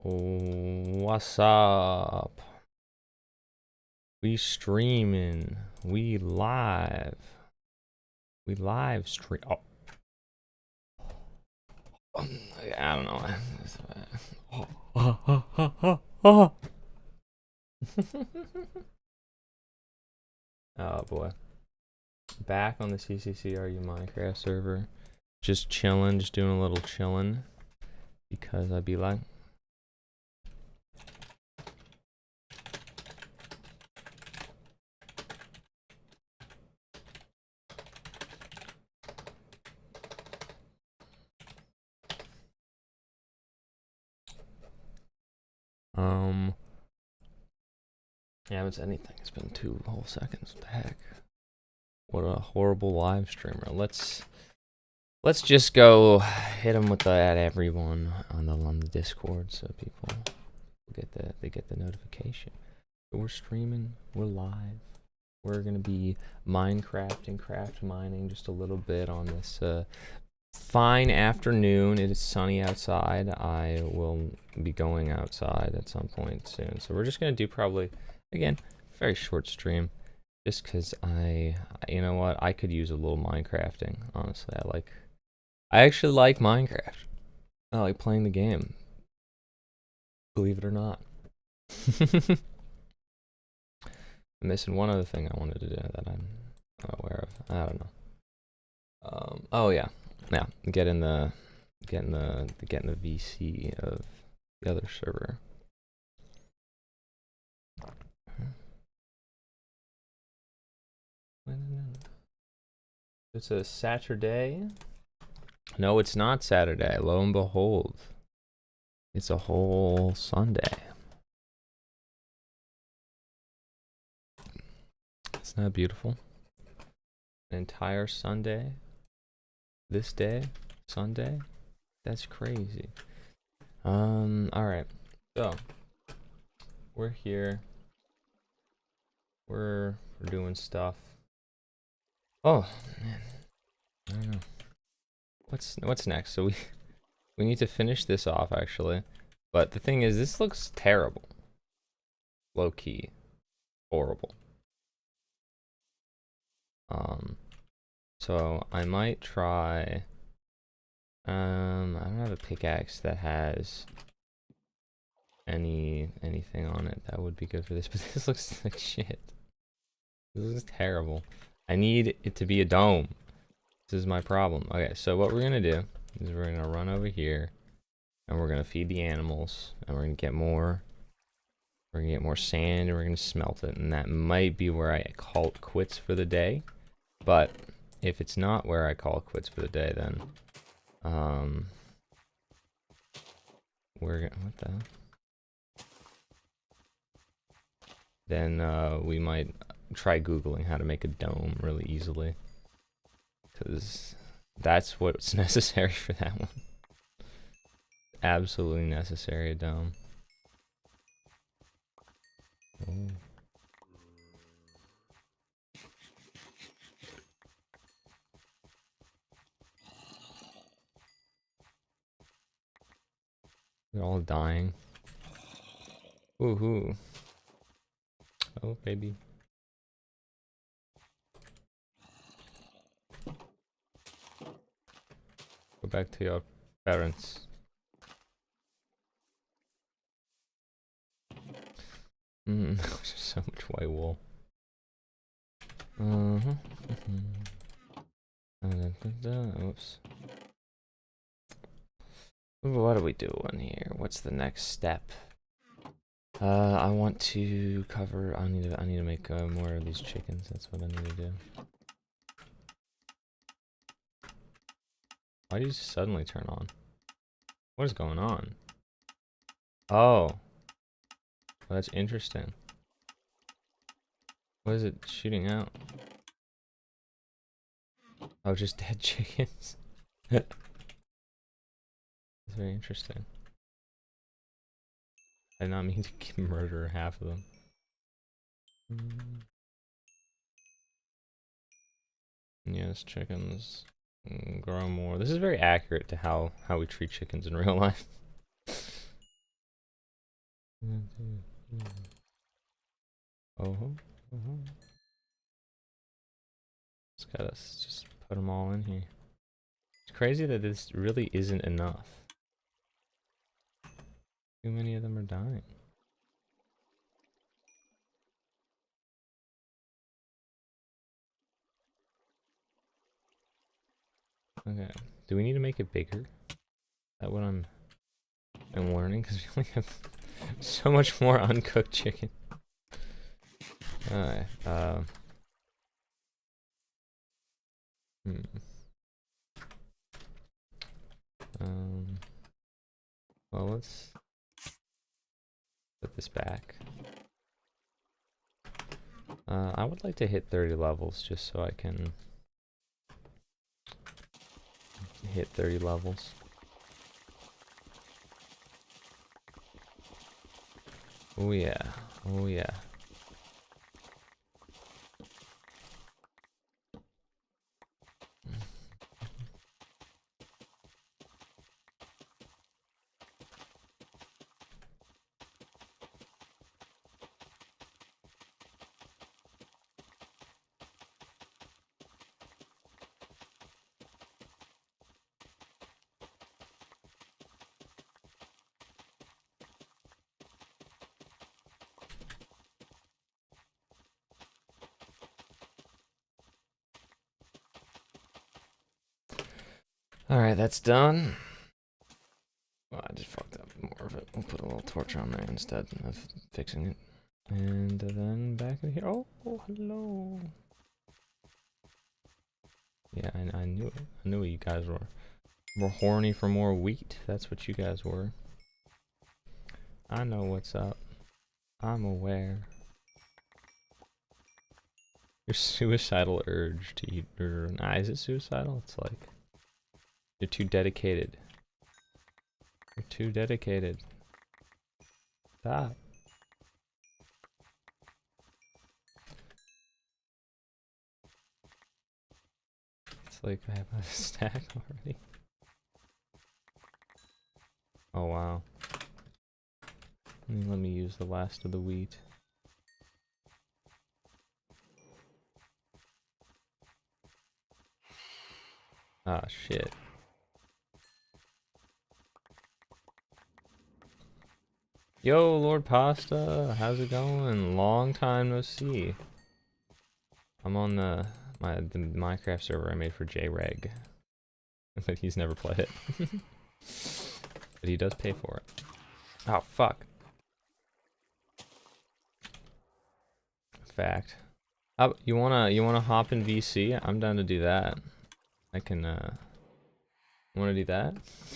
What's up? We streaming. We live. We live stream. Oh. I don't know. Oh boy. Back on the CCCRU Minecraft server. Just chilling, just doing a little chilling. Because I'd be like, I haven't said anything. It's been 2 whole seconds. What the heck? What a horrible live streamer. Let's just go hit him with that everyone on the Discord so people get the notification. So we're streaming. We're live. We're gonna be Minecraft and craft mining just a little bit on this fine afternoon. It is sunny outside. I will be going outside at some point soon. So we're just gonna do probably, again, very short stream. Just because you know what, I could use a little Minecrafting, honestly. I actually like Minecraft. I like playing the game. Believe it or not. I'm missing one other thing I wanted to do that I'm not aware of. I don't know. Oh yeah. Yeah, getting the VC of the other server. It's a Saturday. No, it's not Saturday. Lo and behold, it's a whole Sunday. Isn't that beautiful? An entire Sunday. This day, Sunday. That's crazy. All right. So we're here. We're doing stuff. Oh man, I don't know. What's next? So we need to finish this off actually. But the thing is, this looks terrible. Low key, horrible. So I might try. I don't have a pickaxe that has anything on it that would be good for this, but this looks like shit. This is terrible. I need it to be a dome. This is my problem. Okay, so what we're gonna do is we're gonna run over here and we're gonna feed the animals and we're gonna get more. We're gonna get more sand and we're gonna smelt it, and that might be where I call it quits for the day. But if it's not where I call it quits for the day, then we're gonna what the hell? Then we might try Googling how to make a dome really easily, because that's what's necessary for that one. Absolutely necessary, a dome. Ooh. They're all dying. Woohoo. Oh, baby. Go back to your parents. There's so much white wool. Oops. What are we doing here? What's the next step? I want to cover. I need to make more of these chickens. That's what I need to do. Why did you suddenly turn on? What is going on? Oh. Well, that's interesting. What is it shooting out? Oh, just dead chickens. That's very interesting. I did not mean to murder half of them. Yes, chickens grow more. This is very accurate to how we treat chickens in real life. Oh, just put them all in here. It's crazy that this really isn't enough. Too many of them are dying. Okay. Do we need to make it bigger? Is that what I'm learning? Because we only have so much more uncooked chicken. Alright. Well, let's put this back. I would like to hit 30 levels just so I can hit 30 levels. Oh yeah, oh yeah. Alright, that's done. Well, I just fucked up more of it. We'll put a little torch on there instead of fixing it. And then back in here. Oh, hello. Yeah, I knew it. I knew you guys were. More horny for more wheat. That's what you guys were. I know what's up. I'm aware. Your suicidal urge to eat. Nah, is it suicidal? It's like you're too dedicated. You're too dedicated. Stop. It's like I have a stack already. Oh wow. Let me use the last of the wheat. Ah, shit. Yo, Lord Pasta, how's it going? Long time no see. I'm on the Minecraft server I made for JReg. But he's never played it. But he does pay for it. Oh, fuck. Fact. You wanna hop in VC? I'm down to do that. I can wanna do that?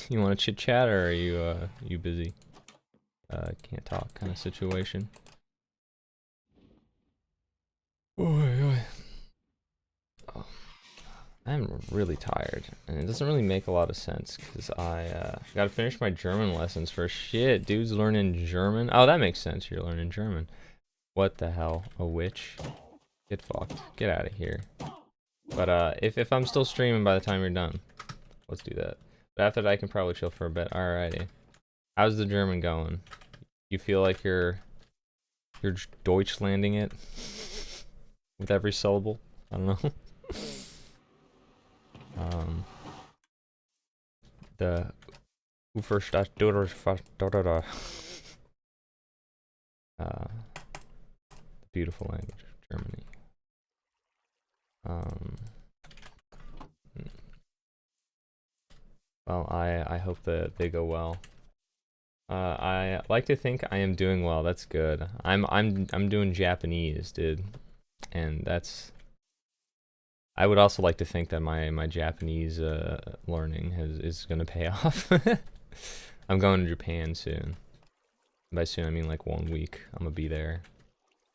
You wanna chit chat or are you busy? Can't talk kind of situation. Oh, I'm really tired, and it doesn't really make a lot of sense because I gotta finish my German lessons for shit. Dude's learning German. Oh, that makes sense. You're learning German. What the hell? A witch? Get fucked. Get out of here. But if I'm still streaming by the time you're done, let's do that. But after that, I can probably chill for a bit. Alrighty. How's the German going? You feel like you're Deutschlanding it with every syllable? I don't know. The beautiful language of Germany. Well, I hope that they go well. I like to think I am doing well. That's good. I'm doing Japanese, dude, and that's. I would also like to think that my Japanese learning is gonna pay off. I'm going to Japan soon. By soon, I mean like 1 week. I'm gonna be there,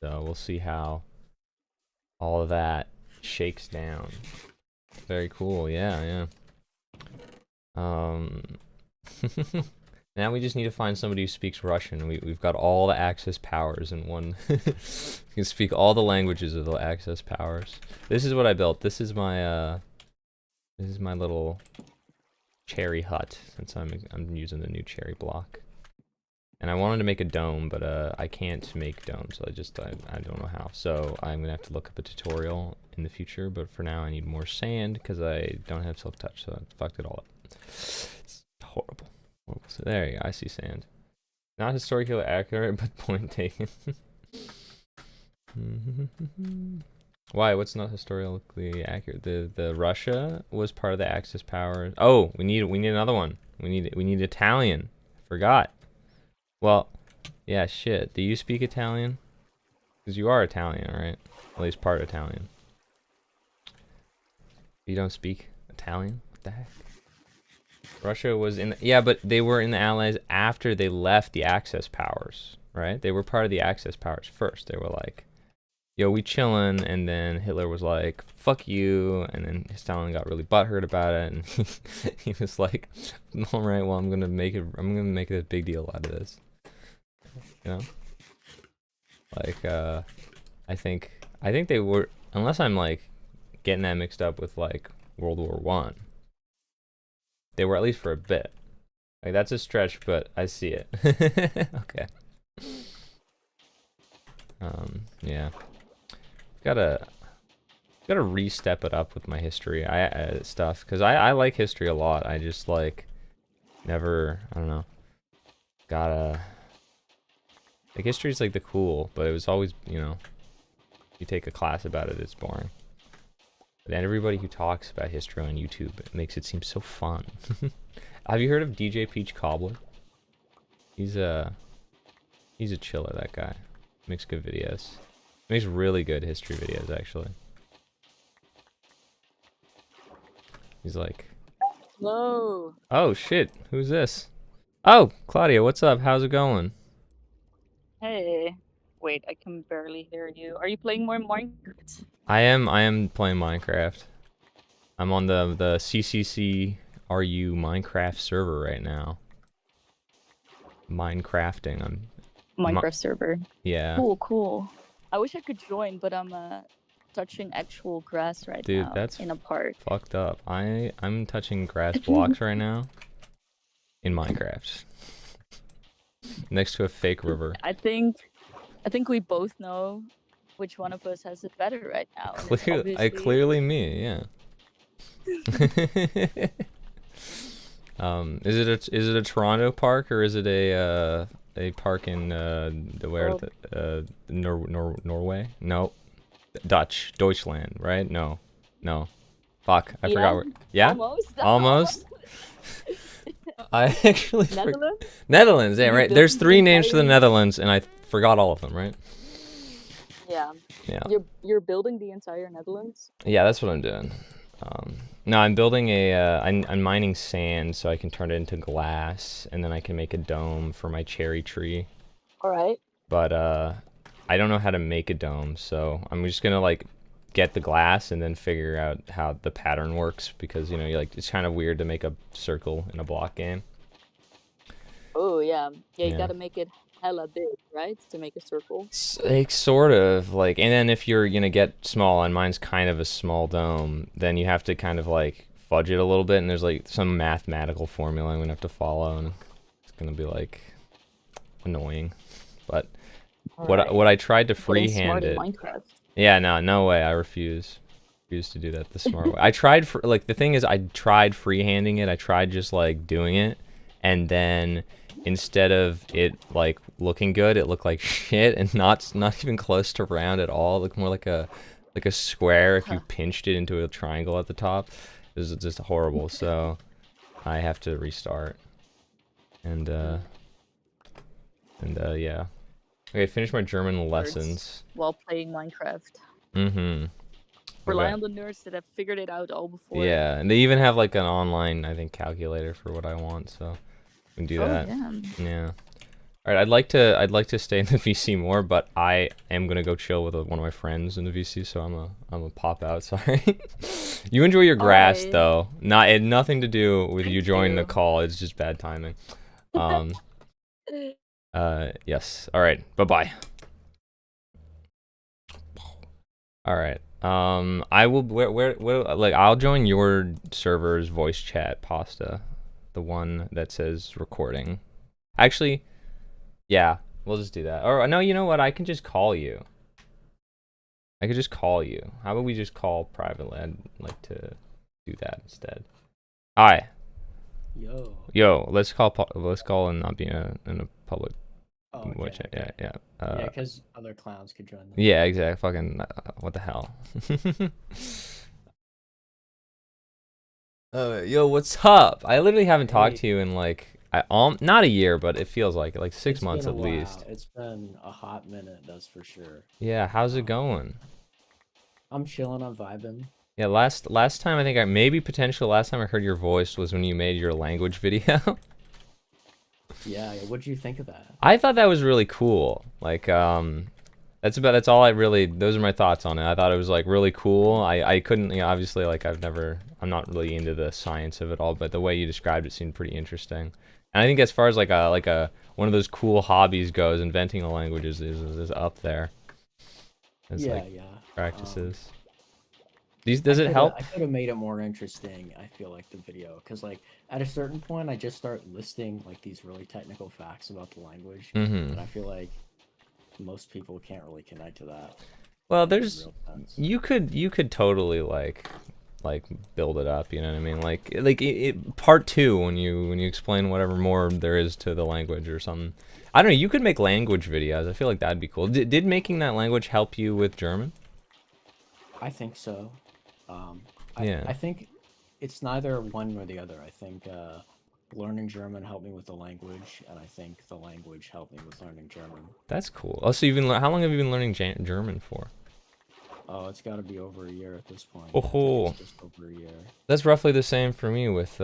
so we'll see how all of that shakes down. Very cool. Yeah. Now we just need to find somebody who speaks Russian. We've got all the Axis powers in one. We can speak all the languages of the Axis powers. This is what I built. This is my little cherry hut, since I'm using the new cherry block. And I wanted to make a dome, but I can't make domes. I don't know how. So I'm gonna have to look up a tutorial in the future. But for now, I need more sand because I don't have self-touch, so I fucked it all up. It's horrible. So there you go. I see sand. Not historically accurate, but point taken. Why? What's not historically accurate? The Russia was part of the Axis powers. Oh, we need another one. We need Italian. Forgot. Well, yeah, shit. Do you speak Italian? Because you are Italian, right? At least part Italian. You don't speak Italian? What the heck? Russia was in the, yeah, but they were in the Allies after they left the Axis powers, right? They were part of the Axis powers first. They were like, yo, we chillin', and then Hitler was like, fuck you, and then Stalin got really butthurt about it, and he was like, all right, well, I'm gonna make a big deal out of this, you know? Like, I think they were, unless I'm like getting that mixed up with like World War I. They were at least for a bit. Like that's a stretch, but I see it. Okay. Yeah. Gotta re-step it up with my history stuff, because I like history a lot. I just like never, I don't know, gotta, like, history's like the cool, but it was always, you know, you take a class about it, it's boring. But everybody who talks about history on YouTube, it makes it seem so fun. Have you heard of DJ Peach Cobbler? He's a chiller, that guy. Makes good videos. Makes really good history videos, actually. He's like, hello. Oh shit, who's this? Oh, Claudia, what's up? How's it going? Hey. Wait, I can barely hear you. Are you playing more Minecraft? I am playing Minecraft. I'm on the CCCRU Minecraft server right now. Minecrafting. Minecraft server. Yeah. Cool. I wish I could join, but I'm touching actual grass right Dude, now. that's in a park. Fucked up. I'm touching grass blocks right now in Minecraft. Next to a fake river. I think we both know which one of us has it better right now. Clearly me, yeah. Is it a Toronto park, or is it a park in Norway? No, Deutschland, right? No. Fuck, I forgot where. Yeah, almost. I actually Netherlands, yeah, right. There's 3 names for the Netherlands, and I forgot all of them, right? Yeah. You're building the entire Netherlands? Yeah, that's what I'm doing. No, I'm building I'm mining sand so I can turn it into glass, and then I can make a dome for my cherry tree. Alright. But, I don't know how to make a dome, so I'm just gonna, like, get the glass and then figure out how the pattern works, because, you know, it's kind of weird to make a circle in a block game. Oh, yeah. Yeah, you gotta make it hella big, right? To make a circle. Like, sort of, like, and then if you're gonna get small, and mine's kind of a small dome, then you have to kind of, like, fudge it a little bit, and there's, like, some mathematical formula I'm gonna have to follow, and it's gonna be, like, annoying. But what I tried to freehand it. Yeah, no way, I refuse to do that the smart way. I tried the thing is, I tried freehanding it. I tried just, like, doing it, and then instead of it, like, looking good, it looked like shit, and not even close to round at all. It looked more like a square if you pinched it into a triangle at the top. It was just horrible, so I have to restart. And yeah. Okay, finish my German lessons. While playing Minecraft. Mm-hmm. Rely on the nerds that have figured it out all before. Yeah, and they even have, like, an online, I think, calculator for what I want, so we can do that. Yeah. All right, I'd like to stay in the VC more, but I am gonna go chill with one of my friends in the VC, so I'm gonna pop out. Sorry. You enjoy your grass, though. It had nothing to do with you joining the call. It's just bad timing. Yes. All right. Bye-bye. All right. I will. Where? Like, I'll join your server's voice chat, Pasta, the one that says recording. Actually, Yeah, we'll just do that. Or no, you know what? I can just call you. I could just call you. How about we just call privately? I'd like to do that instead. Hi. Yo. Yo, let's call and not be in a public. Oh, Which, okay. yeah, yeah. Yeah, because other clowns could join them. Yeah, exactly. Fucking, what the hell? Yo, what's up? I literally haven't talked to you in like, not a year, but it feels like it, like 6 months at least. It's been a hot minute, that's for sure. Yeah, how's it going? I'm chilling, I'm vibing. Yeah, last time I think potentially last time I heard your voice was when you made your language video. Yeah, what'd you think of that? I thought that was really cool. Like, that's all I really, those are my thoughts on it. I thought it was like really cool. I couldn't, you know, obviously like I'm not really into the science of it all, but the way you described it seemed pretty interesting. And I think as far as like a one of those cool hobbies goes, inventing a language is up there. As like practices. Does it help? I could have made it more interesting, I feel like, the video, because like at a certain point I just start listing like these really technical facts about the language, and I feel like most people can't really connect to that. Well, you could totally like build it up, you know what I mean? Like part 2 when you explain whatever more there is to the language or something. I don't know, you could make language videos. I feel like that'd be cool. Did making that language help you with German? I think so. Yeah. I think it's neither one nor the other. I think learning German helped me with the language, and I think the language helped me with learning German. That's cool. Oh, so how long have you been learning German for? Oh, it's got to be over a year at this point. Oh, it's just over a year. That's roughly the same for me with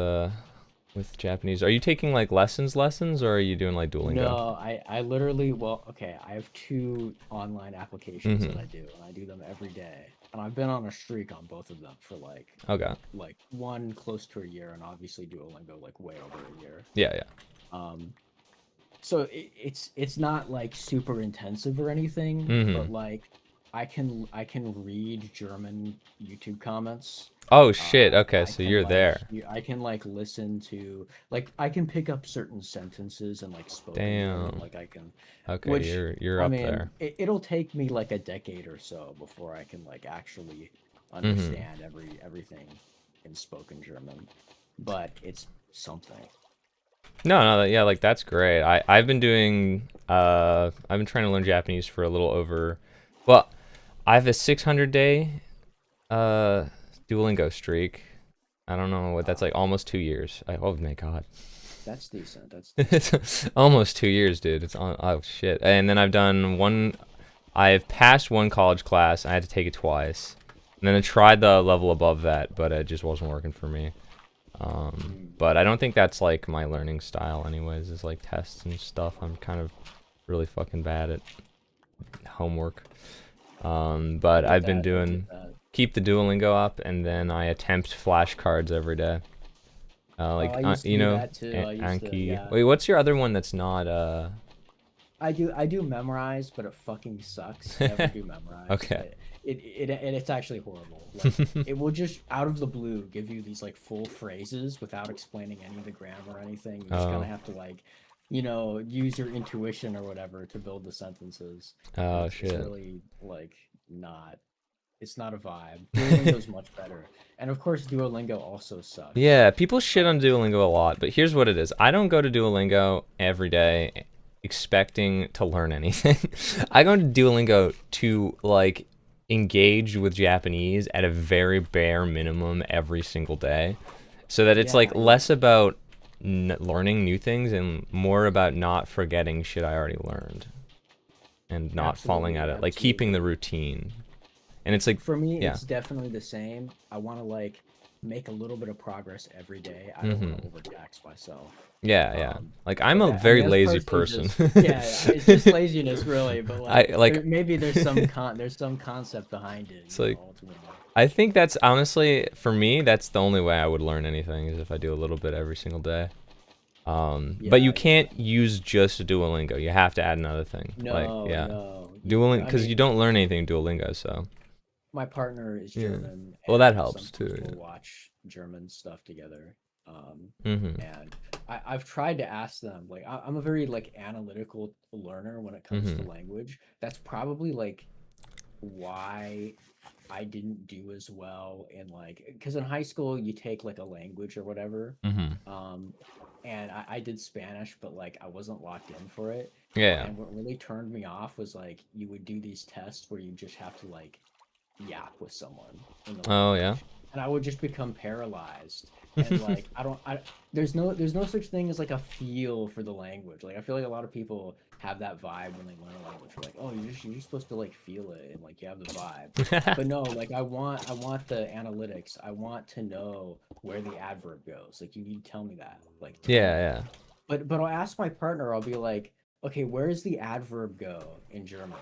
Japanese. Are you taking like lessons, or are you doing like Duolingo? No, I literally, well, okay, I have 2 online applications that I do, and I do them every day. And I've been on a streak on both of them for like one close to a year, and obviously Duolingo like way over a year. Yeah. So it's not like super intensive or anything, but like I can read German YouTube comments. Oh shit! Okay, so you're there. I can like listen to, like, I can pick up certain sentences and like spoken. Damn. Like I can. Okay, you're up there. It'll take me like a decade or so before I can like actually understand everything in spoken German, but it's something. No, yeah, like that's great. I've been doing I've been trying to learn Japanese for a little over, well, I have a 600-day Duolingo streak. I don't know what that's like, almost 2 years. Oh my god. That's decent. It's almost 2 years, dude. It's on. Oh shit. And then I've passed one college class. I had to take it twice. And then I tried the level above that, but it just wasn't working for me. But I don't think that's like my learning style anyways, is like tests and stuff. I'm kind of really fucking bad at homework. But I've been doing, keep the Duolingo up, and then I attempt flashcards every day. You know, Anki. Wait, what's your other one that's not, I do memorize, but it fucking sucks. I never do memorize. Okay. It's actually horrible. Like, it will just out of the blue give you these like full phrases without explaining any of the grammar or anything. You just kind of have to like, you know, use your intuition or whatever to build the sentences. Oh shit. It's really like not. It's not a vibe. Duolingo's much better. And of course, Duolingo also sucks. Yeah, people shit on Duolingo a lot, but here's what it is. I don't go to Duolingo every day expecting to learn anything. I go to Duolingo to like engage with Japanese at a very bare minimum every single day, so that it's like less about learning new things and more about not forgetting shit I already learned and not falling at it, like keeping the routine. And it's like, for me, it's definitely the same. I want to like make a little bit of progress every day. I don't want to overtax myself. Yeah. Like I'm a very lazy person. It's just laziness, really. But like maybe there's some concept behind it. It's like, I think that's honestly, for me, that's the only way I would learn anything, is if I do a little bit every single day. But you can't use just Duolingo. You have to add another thing. No. Duolingo, because you don't learn anything in Duolingo, so. My partner is German. Well, that helps too. We'll watch German stuff together. And I've tried to ask them, like, I'm a very like analytical learner when it comes to language. That's probably like why I didn't do as well in like, because in high school you take like a language or whatever. And I did Spanish, but like I wasn't locked in for it. Yeah. And what really turned me off was like you would do these tests where you just have to like yap with someone in the Oh, language. yeah. And I would just become paralyzed. And like there's no such thing as like a feel for the language. Like I feel like a lot of people have that vibe when they learn a language. They're like, oh, you're just supposed to like feel it and like you have the vibe. But no, like I want the analytics. I want to know where the adverb goes. Like you need to tell me that. Like yeah. But I'll ask my partner. I'll be like, okay, where does the adverb go in German?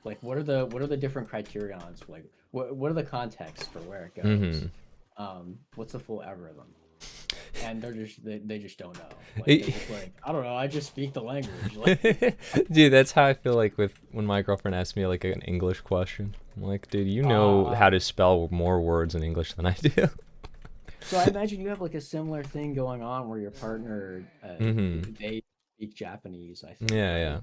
Like what are the different criterions? Like what are the contexts for where it goes? What's the full algorithm? And they just don't know. Like, they're just like, I don't know, I just speak the language. Like, dude, that's how I feel like when my girlfriend asks me like an English question. I'm like, dude, you know how to spell more words in English than I do. So I imagine you have like a similar thing going on where your partner they speak Japanese, I think. Yeah.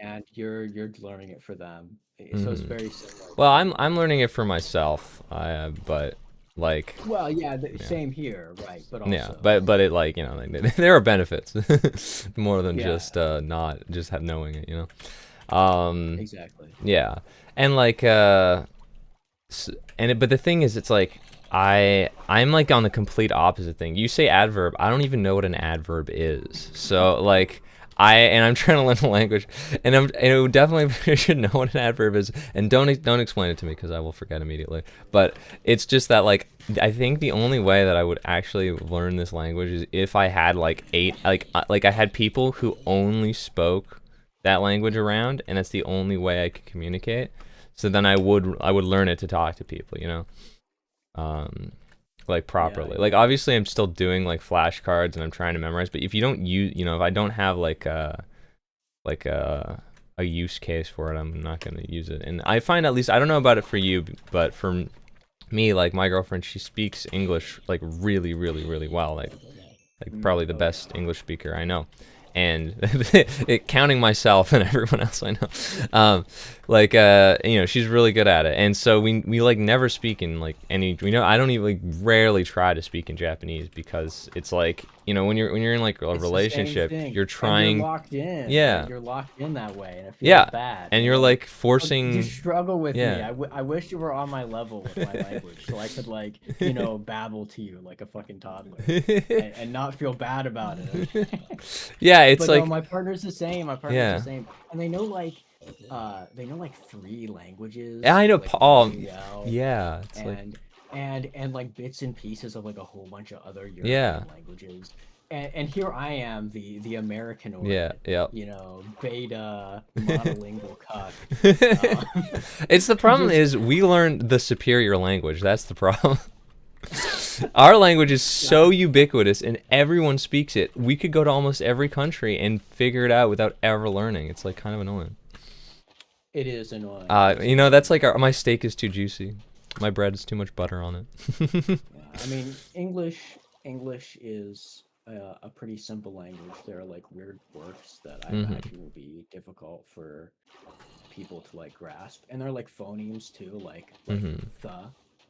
And you're learning it for them. So it's very similar. Well, I'm learning it for myself. But like, well, yeah, same here, right? But also, yeah, but it like, you know, like, there are benefits more than just not just knowing it, you know. Exactly. Yeah, and like but the thing is, it's like I'm like on the complete opposite thing. You say adverb, I don't even know what an adverb is. So like I'm trying to learn the language, and it definitely should know what an adverb is, and don't explain it to me because I will forget immediately. But it's just that like I think the only way that I would actually learn this language is if I had like I had people who only spoke that language around, and that's the only way I could communicate. So then I would learn it to talk to people, you know. Like properly. Like obviously I'm still doing like flashcards and I'm trying to memorize, but if you don't use, you know, if I don't have like a use case for it, I'm not going to use it. And I find, at least, I don't know about it for you, but for me, like my girlfriend, she speaks English like really, really, really well. Like probably the best English speaker I know. And counting myself and everyone else I know, you know, she's really good at it. And so we like never speak in like any, you know, I don't even, like, rarely try to speak in Japanese because it's like, you know, when you're in like a relationship, you're trying, you're locked in. Yeah, like, you're locked in that way, and it feels bad. And you're like forcing. You struggle with me. I wish you were on my level with my language, so I could like, you know, babble to you like a fucking toddler and not feel bad about it. Yeah, it's but like no, my partner's the same. My partner's the same, and they know like 3 languages. Yeah, I know. Like, really well, yeah, it's and like bits and pieces of like a whole bunch of other European languages. And here I am, the American, you know, beta monolingual cuck. It's the problem is we learned the superior language. That's the problem. Our language is so ubiquitous and everyone speaks it. We could go to almost every country and figure it out without ever learning. It's like kind of annoying. It is annoying. You know, that's like my steak is too juicy. My bread is too much butter on it. I mean, English is a pretty simple language. There are like weird quirks that I imagine will be difficult for people to like grasp, and there are like phonemes too, like the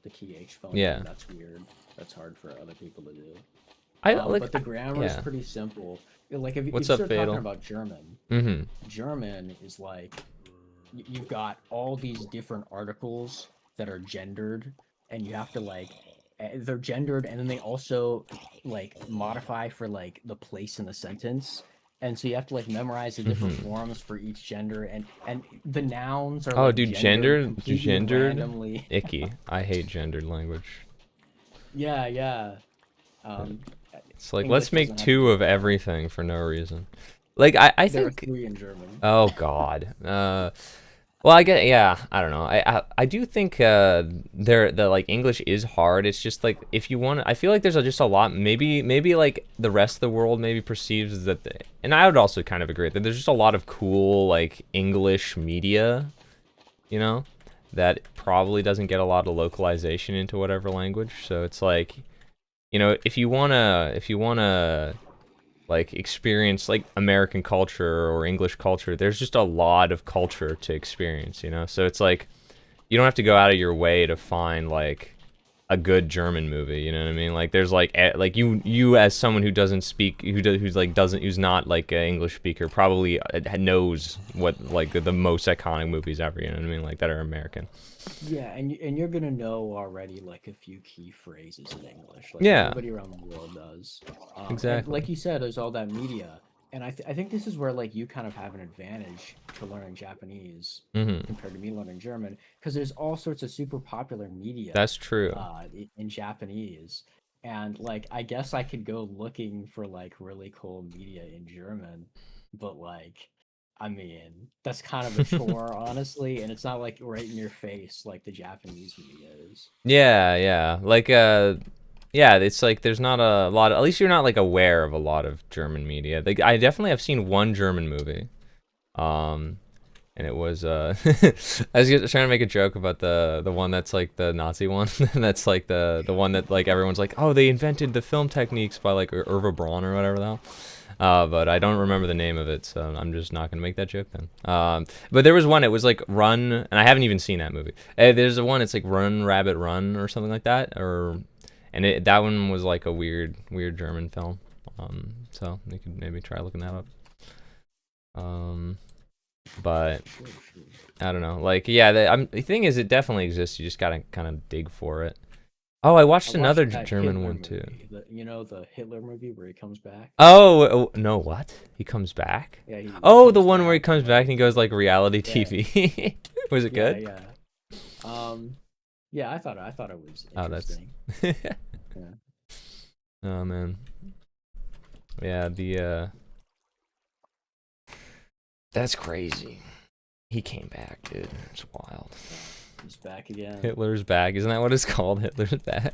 th phoneme. Yeah, that's weird. That's hard for other people to do. But the grammar is pretty simple. Like if you start talking about German, German is like you've got all these different articles that are gendered, and you have to like, they're gendered, and then they also like modify for like the place in the sentence, and so you have to like memorize the different forms for each gender, and the nouns are like gendered randomly. Icky. I hate gendered language. Yeah. It's like, let's make 2 of everything for no reason. Like I think there are 3 in German. Oh God. Well, I get, I don't know. I do think the like English is hard. It's just like if you want, I feel like there's just a lot. Maybe like the rest of the world maybe perceives that, and I would also kind of agree that there's just a lot of cool like English media, you know, that probably doesn't get a lot of localization into whatever language. So it's like, you know, if you wanna like experience like American culture or English culture, there's just a lot of culture to experience, you know? So it's like you don't have to go out of your way to find like a good German movie, you know what I mean? Like there's like you as someone who doesn't speak, who's not like an English speaker, probably knows what like the most iconic movies ever, you know what I mean? Like that are American. Yeah, and you're gonna know already like a few key phrases in English. Like Yeah, everybody around the world does. And exactly. like you said, there's all that media, and I think this is where like you kind of have an advantage to learning Japanese compared to me learning German, because there's all sorts of super popular media. That's true. In Japanese, and like I guess I could go looking for like really cool media in German, but like. I mean, that's kind of a chore, honestly, and it's not like right in your face like the Japanese media is. Yeah. Like yeah, it's like there's not a lot of, at least you're not like aware of a lot of German media. Like I definitely have seen one German movie. And it was I was trying to make a joke about the one that's like the Nazi one. That's like the one that like everyone's like, "Oh, they invented the film techniques by like Irva Braun or whatever the hell." But I don't remember the name of it, so I'm just not gonna make that joke then. But there was one. It was like Run, and I haven't even seen that movie. There's a one. It's like Run Rabbit Run or something like that, that one was like a weird German film. So you could maybe try looking that up. But I don't know. Like, yeah, the thing is, it definitely exists. You just gotta kind of dig for it. Oh, I watched another German Hitler one too. The Hitler movie where he comes back. Oh no, what? He comes back? Yeah. The one where he comes back and he goes like reality TV. Was it good? Yeah. Yeah, I thought it was interesting. Oh, that's. Yeah. Oh man. Yeah, that's crazy. He came back, dude. It's wild. He's back again. Hitler's back. Isn't that what it's called? Hitler's back.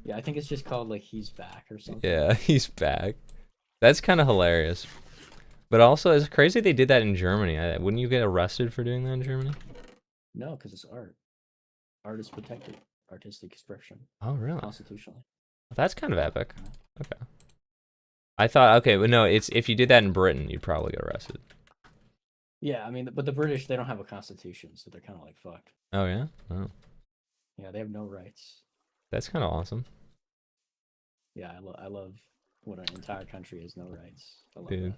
Yeah, I think it's just called like He's Back or something. Yeah, he's back. That's kind of hilarious. But also, it's crazy they did that in Germany. Wouldn't you get arrested for doing that in Germany? No, because it's art. Art is protected. Artistic expression. Oh, really? Constitutionally. That's kind of epic. Okay. I thought, okay, but no, it's if you did that in Britain, you'd probably get arrested. Yeah, I mean, but the British, they don't have a constitution, so they're kind of like fucked. Oh, yeah? Oh. Yeah, they have no rights. That's kind of awesome. Yeah, I love when an entire country has no rights. I love Dude.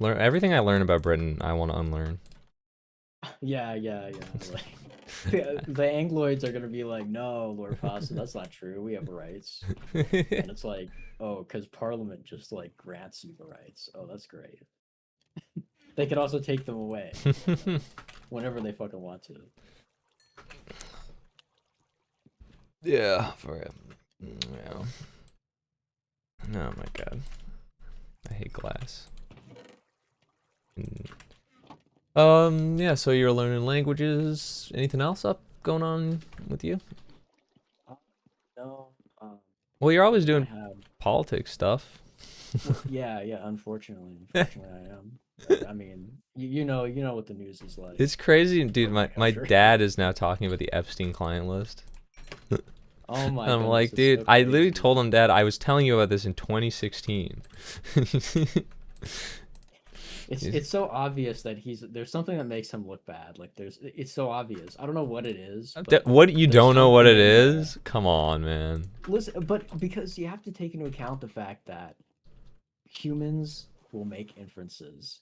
That. Everything I learn about Britain, I want to unlearn. Yeah. Like, the Angloids are going to be like, no, Lord Pasta, that's not true. We have rights. And it's like, oh, because Parliament just like grants you the rights. Oh, that's great. They could also take them away whenever they fucking want to. Yeah, for real. Yeah. Oh my god. I hate glass. Yeah, so you're learning languages. Anything else going on with you? No. Well, you're always doing politics stuff. Yeah, unfortunately I am. I mean, you know what the news is like. It's crazy, dude. My dad is now talking about the Epstein client list. Oh my! I'm like, dude, so I literally told him, Dad, I was telling you about this in 2016. It's so obvious that there's something that makes him look bad. Like it's so obvious. I don't know what it is. What, you don't know what it is? Come on, man. Listen, but because you have to take into account the fact that humans will make inferences,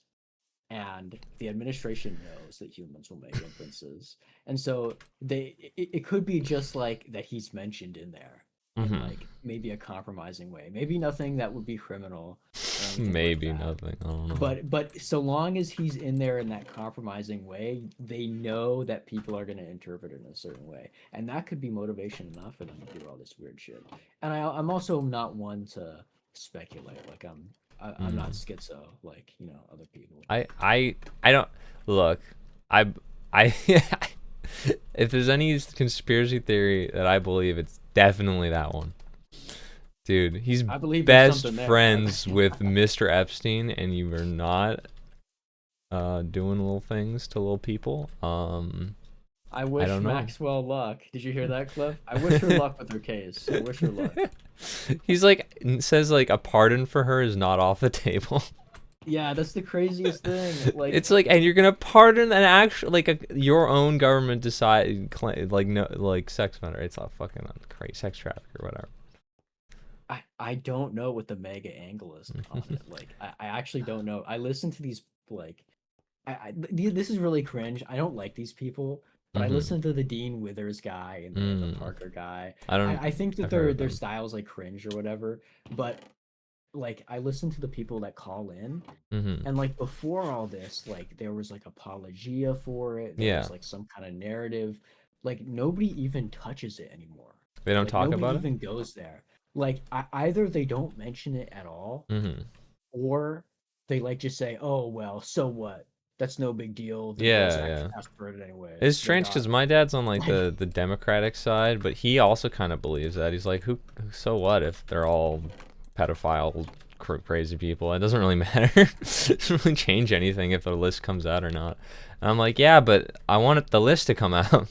and the administration knows that humans will make inferences, and so it could be just like that he's mentioned in there, in like maybe a compromising way, maybe nothing that would be criminal, maybe nothing. I don't know. But so long as he's in there in that compromising way, they know that people are going to interpret it in a certain way, and that could be motivation enough for them to do all this weird shit. And I'm also not one to speculate. Like I'm not schizo like other people. I don't look. I if there's any conspiracy theory that I believe, it's definitely that one. Dude, he's best friends with Mr. Epstein, and you are not doing little things to little people. I wish don't know. Maxwell luck. Did you hear that, Cliff? I wish her luck with her case. I wish her luck. He's like, says like a pardon for her is not off the table. Yeah, that's the craziest thing. Like, it's like, and you're gonna pardon an actual like your own government decide like no like sex offender. It's all fucking crazy, sex traffic or whatever. I don't know what the mega angle is on it. Like, I actually don't know. I listen to these like, this is really cringe. I don't like these people, but I listen to the Dean Withers guy and the Parker guy. I think that their styles like cringe or whatever, but like I listen to the people that call in, and like before all this, like there was like apologia for it. There was like some kind of narrative. Like nobody even touches it anymore. They don't talk about it. Nobody even goes there. Like either they don't mention it at all, or they like just say, "Oh well, so what? That's no big deal." Asked for it anyway. It's strange because my dad's on like the Democratic side, but he also kind of believes that. He's like, so what if they're all pedophile crazy people? It doesn't really matter. It doesn't really change anything if the list comes out or not. And I'm like, yeah, but I want the list to come out.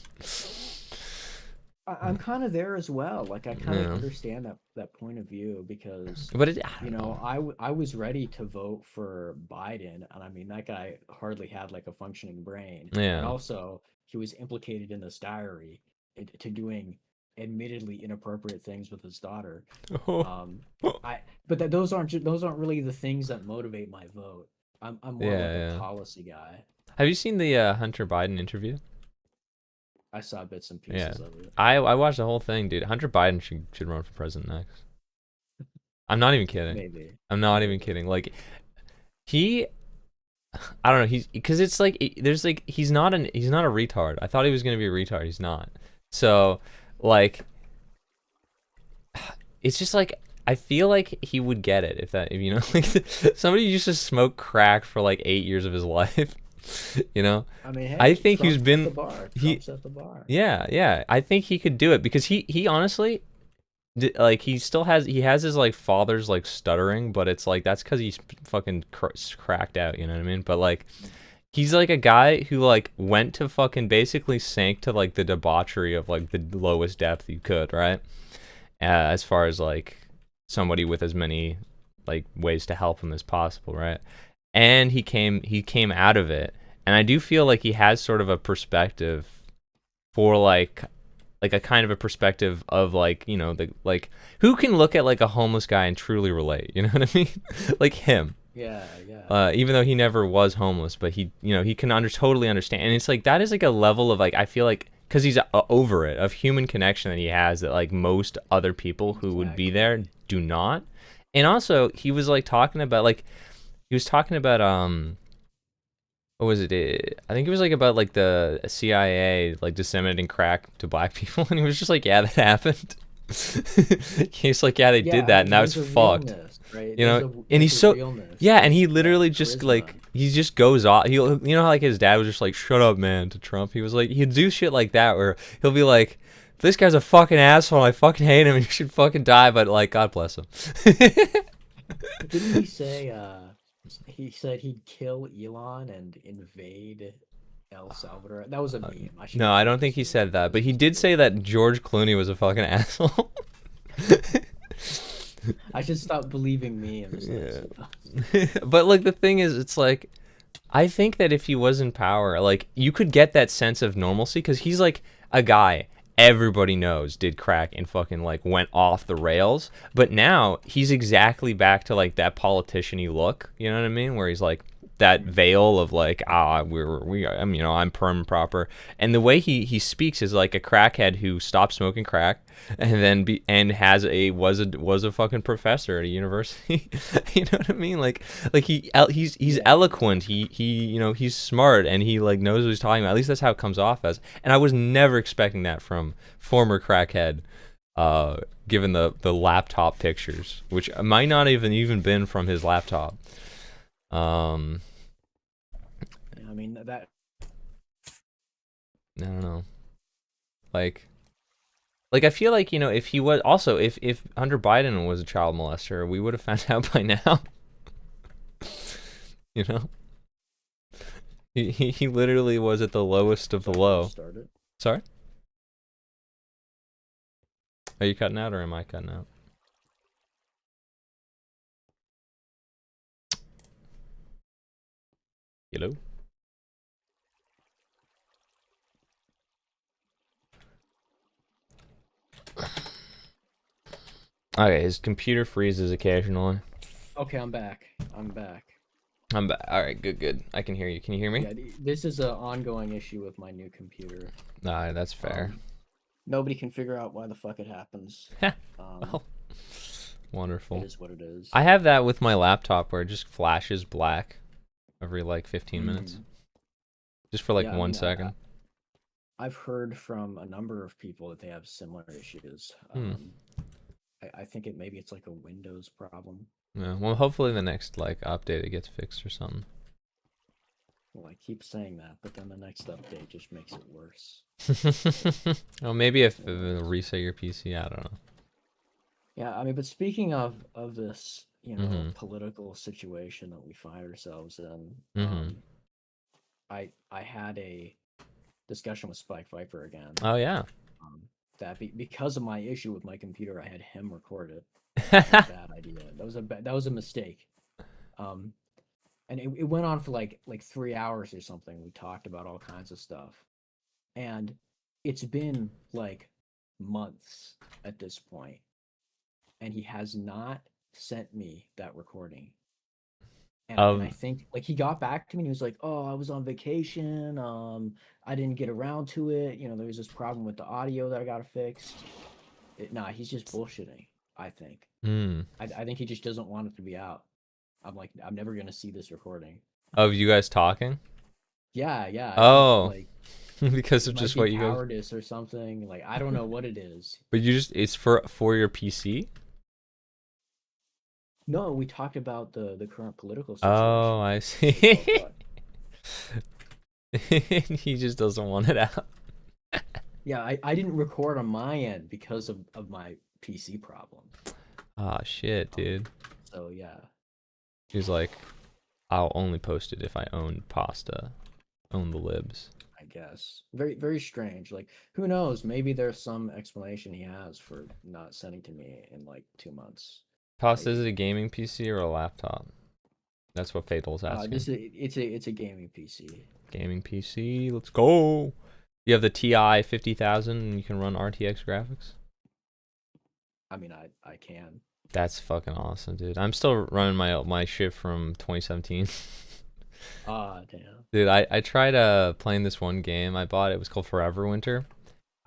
I'm kind of there as well. Like I kind of understand that point of view because, but I was ready to vote for Biden, and I mean that guy hardly had like a functioning brain. Yeah. And also, he was implicated in this diary to doing admittedly inappropriate things with his daughter. But those aren't really the things that motivate my vote. I'm more like a policy guy. Have you seen the Hunter Biden interview? I saw bits and pieces of it. I watched the whole thing, dude. Hunter Biden should run for president next. I'm not even kidding. Maybe. I'm not even kidding. Like, I don't know. Because it's like there's like he's not a retard. I thought he was gonna be a retard. He's not. So, like, it's just like I feel like he would get it if you know, like somebody used to smoke crack for like 8 years of his life. You know, I mean, hey, I think Trump's he's been at the bar. Trump's at the bar. Yeah. I think he could do it because he honestly, like, he has his like father's like stuttering, but it's like that's because he's fucking cracked out. You know what I mean? But like, he's like a guy who like went to fucking basically sank to like the debauchery of like the lowest depth you could, right? As far as like somebody with as many like ways to help him as possible, right? And he came out of it, and I do feel like he has sort of a perspective for like a kind of a perspective of like, you know, the like who can look at like a homeless guy and truly relate, you know what I mean? Like him. Yeah. Even though he never was homeless, but he, you know, he can totally understand, and it's like that is like a level of like I feel like because he's over it of human connection that he has that like most other people who would be there do not. And also he was like talking about like. He was talking about what was it? I think it was like about like the CIA like disseminating crack to black people, and he was just like, yeah, that happened. He's like, yeah, they did that, and now it's fucked. Realness, right? You know, and he's so and he literally just charisma. Like he just goes off. You know how like his dad was just like, shut up, man, to Trump. He was like, he'd do shit like that where he'll be like, this guy's a fucking asshole. I fucking hate him. And he should fucking die. But like, God bless him. Didn't he say? He said he'd kill Elon and invade El Salvador. That was a meme. No, I don't think he said that, but he did say that George Clooney was a fucking asshole. I should stop believing memes. Yeah. But like the thing is, it's like I think that if he was in power, like you could get that sense of normalcy because he's like a guy everybody knows did crack and fucking like went off the rails, but now he's exactly back to like that politician-y look, you know what I mean, where he's like that veil of like I'm you know, I'm prim and proper, and the way he speaks is like a crackhead who stopped smoking crack and then was a fucking professor at a university. You know what I mean, like he's eloquent, he you know, he's smart, and he like knows what he's talking about. At least that's how it comes off as, and I was never expecting that from former crackhead, given the laptop pictures, which might not even been from his laptop. I mean that. I don't know. Like I feel like, you know, if he was also if Hunter Biden was a child molester, we would have found out by now. You know, he literally was at the lowest of the low. Sorry? Are you cutting out or am I cutting out? Hello? Okay, his computer freezes occasionally. Okay, I'm back. I'm back. I'm back. Alright, good. I can hear you. Can you hear me? Yeah, this is an ongoing issue with my new computer. Alright, that's fair. Nobody can figure out why the fuck it happens. Well, wonderful. It is what it is. I have that with my laptop where it just flashes black every like 15 minutes. Just for like 1 second. I've heard from a number of people that they have similar issues. I think maybe it's like a Windows problem. Yeah, well, hopefully the next like update it gets fixed or something. Well, I keep saying that, but then the next update just makes it worse. Well, maybe if reset your PC, I don't know. Yeah, I mean, but speaking of this, you know, political situation that we find ourselves in, I had a discussion with Spike Viper again. Oh yeah. That because of my issue with my computer, I had him record it. That was a bad idea. That was a mistake. And it went on for like 3 hours or something. We talked about all kinds of stuff, and it's been like months at this point, and he has not sent me that recording. And I think like he got back to me and he was like, "Oh, I was on vacation. I didn't get around to it. You know, there was this problem with the audio that I got fixed." Nah, he's just bullshitting. I think. I think he just doesn't want it to be out. I'm like, I'm never gonna see this recording. Of you guys talking? Yeah. Oh, like, because of just what you guys. Cowardice or something. Like I don't know what it is. But it's for your PC. No, we talked about the current political situation. Oh, I see. He just doesn't want it out. Yeah, I didn't record on my end because of my PC problem. Ah, shit, dude. So yeah. He's like, I'll only post it if I own the libs. I guess. Very, very strange. Like, who knows? Maybe there's some explanation he has for not sending to me in like 2 months. Pasta, is it a gaming PC or a laptop? That's what Fatal's asking. It's a gaming PC. Gaming PC, let's go. You have the TI 50,000 and you can run RTX graphics? I mean, I can. That's fucking awesome, dude. I'm still running my shit from 2017. Ah, damn. Dude, I tried playing this one game I bought. It was called Forever Winter.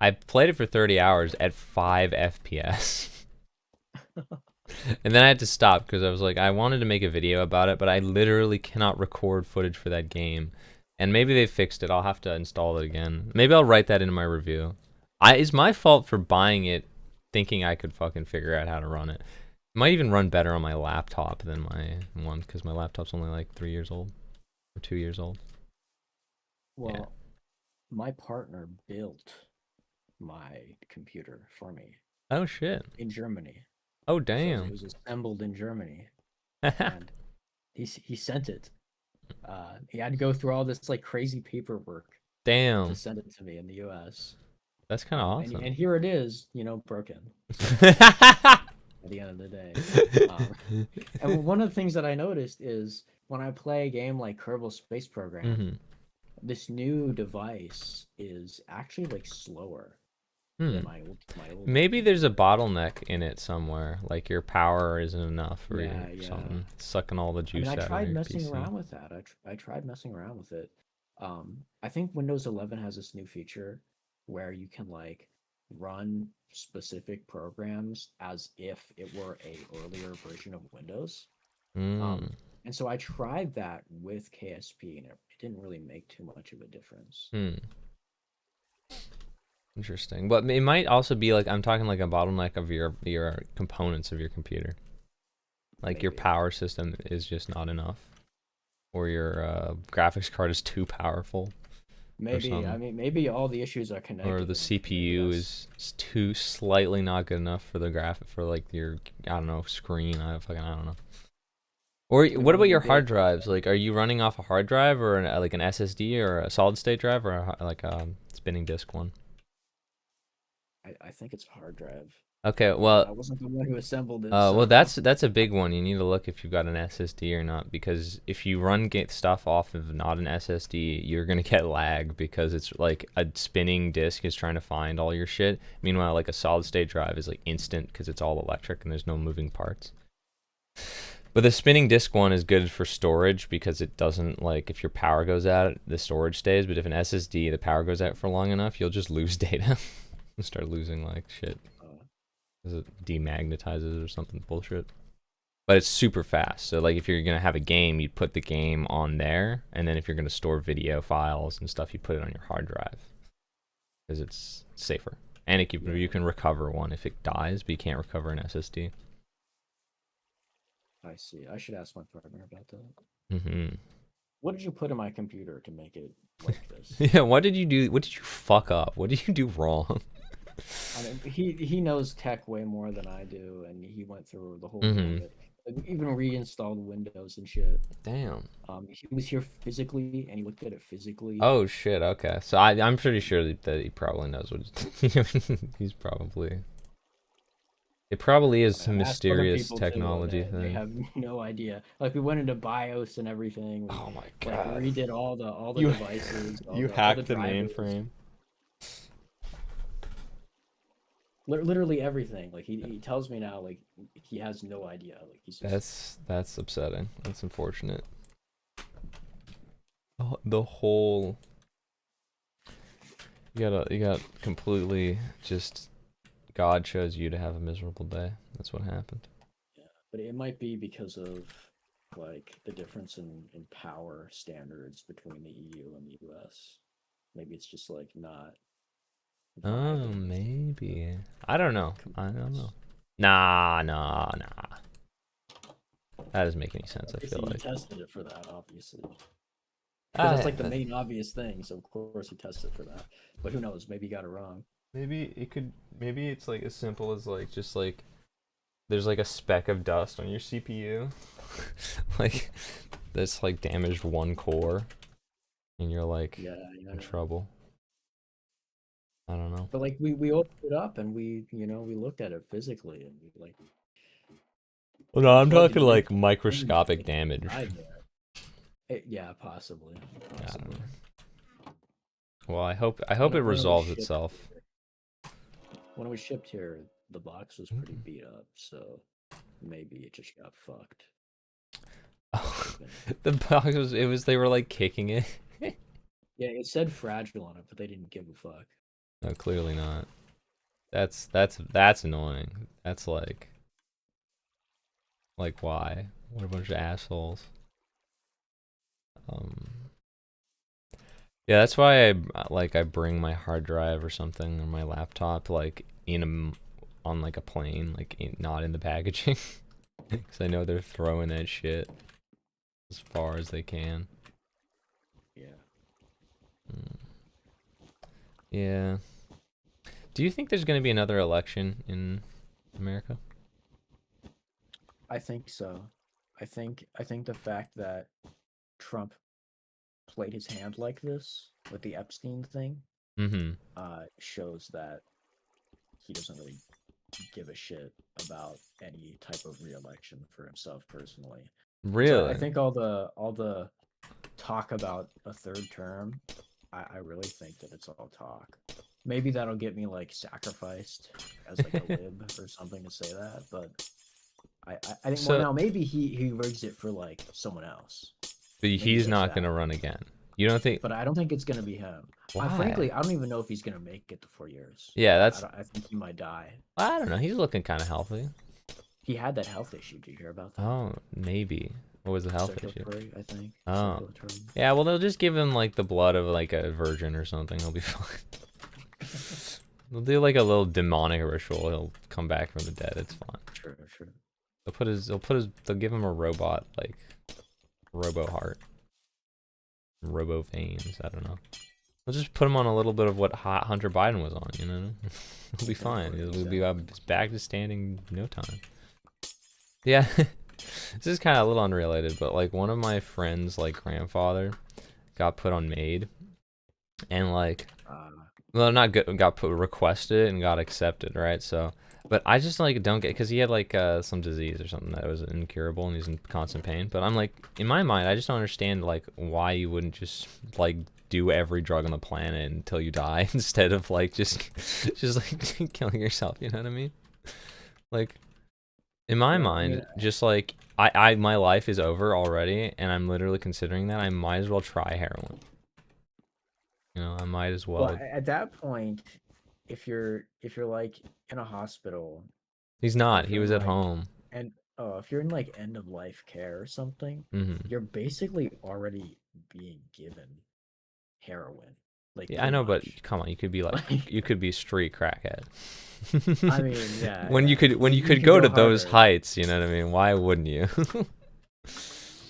I played it for 30 hours at 5 FPS. And then I had to stop because I was like, I wanted to make a video about it, but I literally cannot record footage for that game. And maybe they fixed it. I'll have to install it again. Maybe I'll write that into my review. It's my fault for buying it thinking I could fucking figure out how to run it. It might even run better on my laptop than my one because my laptop's only like 3 years old or 2 years old. Well, yeah. My partner built my computer for me. Oh shit! In Germany. Oh damn! So it was assembled in Germany, and he sent it. He had to go through all this like crazy paperwork. Damn. To send it to me in the U.S. That's kind of awesome. And here it is, you know, broken. At the end of the day. And one of the things that I noticed is when I play a game like Kerbal Space Program, this new device is actually like slower than my old Maybe there's a bottleneck in it somewhere, like your power isn't enough or something. It's sucking all the juice out of your PC. I tried messing around with that. I tried messing around with it. I think Windows 11 has this new feature where you can like run specific programs as if it were a earlier version of Windows. And so I tried that with KSP and it didn't really make too much of a difference. Interesting. But it might also be like, I'm talking like a bottleneck of your components of your computer. Like your power system is just not enough. Or your graphics card is too powerful. Maybe, I mean, maybe all the issues are connected. Or the CPU is too slightly not good enough for the graphic, for like your, I don't know, screen. I don't know. Or what about your hard drives? Like, are you running off a hard drive or like an SSD or a solid state drive or like a spinning disk one? I think it's a hard drive. Okay, I well, wasn't the one who assembled it. well, that's a big one. You need to look if you've got an SSD or not, because if you get stuff off of not an SSD, you're gonna get lag because it's like a spinning disk is trying to find all your shit. Meanwhile, like a solid state drive is like instant because it's all electric and there's no moving parts. But the spinning disk one is good for storage because it doesn't, like, if your power goes out, the storage stays. But if an SSD, the power goes out for long enough, you'll just lose data and start losing like shit. Because it demagnetizes or something bullshit. But it's super fast. So like if you're gonna have a game, you'd put the game on there, and then if you're gonna store video files and stuff, you put it on your hard drive because it's safer. And you can recover one if it dies, but you can't recover an SSD. I see. I should ask my partner about that. Mm-hmm. What did you put in my computer to make it like this? Yeah, what did you do? What did you fuck up? What did you do wrong? I mean, he knows tech way more than I do, and he went through the whole thing. Like, even reinstalled Windows and shit. Damn. He was here physically, and he looked at it physically. Oh shit. Okay, so I'm pretty sure that he probably knows what he's probably. It probably is some mysterious technology thing. They have no idea. Like we went into BIOS and everything. Oh my god! Like, redid all the devices. You hacked the mainframe. Literally everything. Like he tells me now, like he has no idea. Like he's just... That's upsetting. That's unfortunate. The whole you got completely just God chose you to have a miserable day. That's what happened. Yeah, but it might be because of like the difference in power standards between the EU and the US. Maybe it's just like not. Oh, maybe. I don't know. I don't know. Nah. That doesn't make any sense. I feel like he tested it for that, obviously. Because that's like the main obvious thing. So of course he tested for that. But who knows? Maybe he got it wrong. Maybe it's like as simple as like just like there's like a speck of dust on your CPU, like that's like damaged one core, and you're like in trouble. I don't know. But like we opened it up and we looked at it physically and we like. Well, no, I'm talking like microscopic damage. Yeah, possibly. I don't know. Well, I hope it resolves itself. When it was shipped here, the box was pretty beat up, so maybe it just got fucked. Oh, the box was they were like kicking it. Yeah, it said fragile on it, but they didn't give a fuck. No, clearly not. That's annoying. That's like why? What a bunch of assholes. Yeah, that's why I bring my hard drive or something or my laptop like on like a plane, like not in the packaging, because I know they're throwing that shit as far as they can. Yeah. Yeah. Do you think there's going to be another election in America? I think so. I think the fact that Trump played his hand like this with the Epstein thing shows that he doesn't really give a shit about any type of re-election for himself personally. Really? So I think all the talk about a third term, I really think that it's all talk. Maybe that'll get me like sacrificed as like a lib or something to say that, but I think so, now maybe he rigs it for like someone else. But he's not gonna run again. You don't think? But I don't think it's gonna be him. Frankly, I don't even know if he's gonna make it to 4 years. Yeah, I think he might die. I don't know. He's looking kind of healthy. He had that health issue. Did you hear about that? Oh, maybe. What was the health issue? I think. Oh. Yeah, well, they'll just give him like the blood of like a virgin or something. He'll be fine. They'll do like a little demonic ritual. He'll come back from the dead. It's fine. True. They'll give him a robot, like robo heart, robo veins. I don't know. They'll just put him on a little bit of what Hunter Biden was on. You know, he'll be fine. He'll be back to standing in no time. Yeah, this is kind of a little unrelated, but like one of my friends' like grandfather got put on MAID, and like Well, not good. Got requested and got accepted, right? So, but I just like don't get because he had like some disease or something that was incurable and he's in constant pain. But I'm like, in my mind, I just don't understand like why you wouldn't just like do every drug on the planet until you die instead of like just like killing yourself. You know what I mean? Like, in my mind, just like my life is over already, and I'm literally considering that I might as well try heroin. You know, I might as well. Well, at that point, if you're like in a hospital, He's not. He was at home. And if you're in like end of life care or something, you're basically already being given heroin. Like, yeah, I know, but come on, you could be like you could be street crackhead. I mean, yeah. when you could go to those heights, you know what I mean? Why wouldn't you?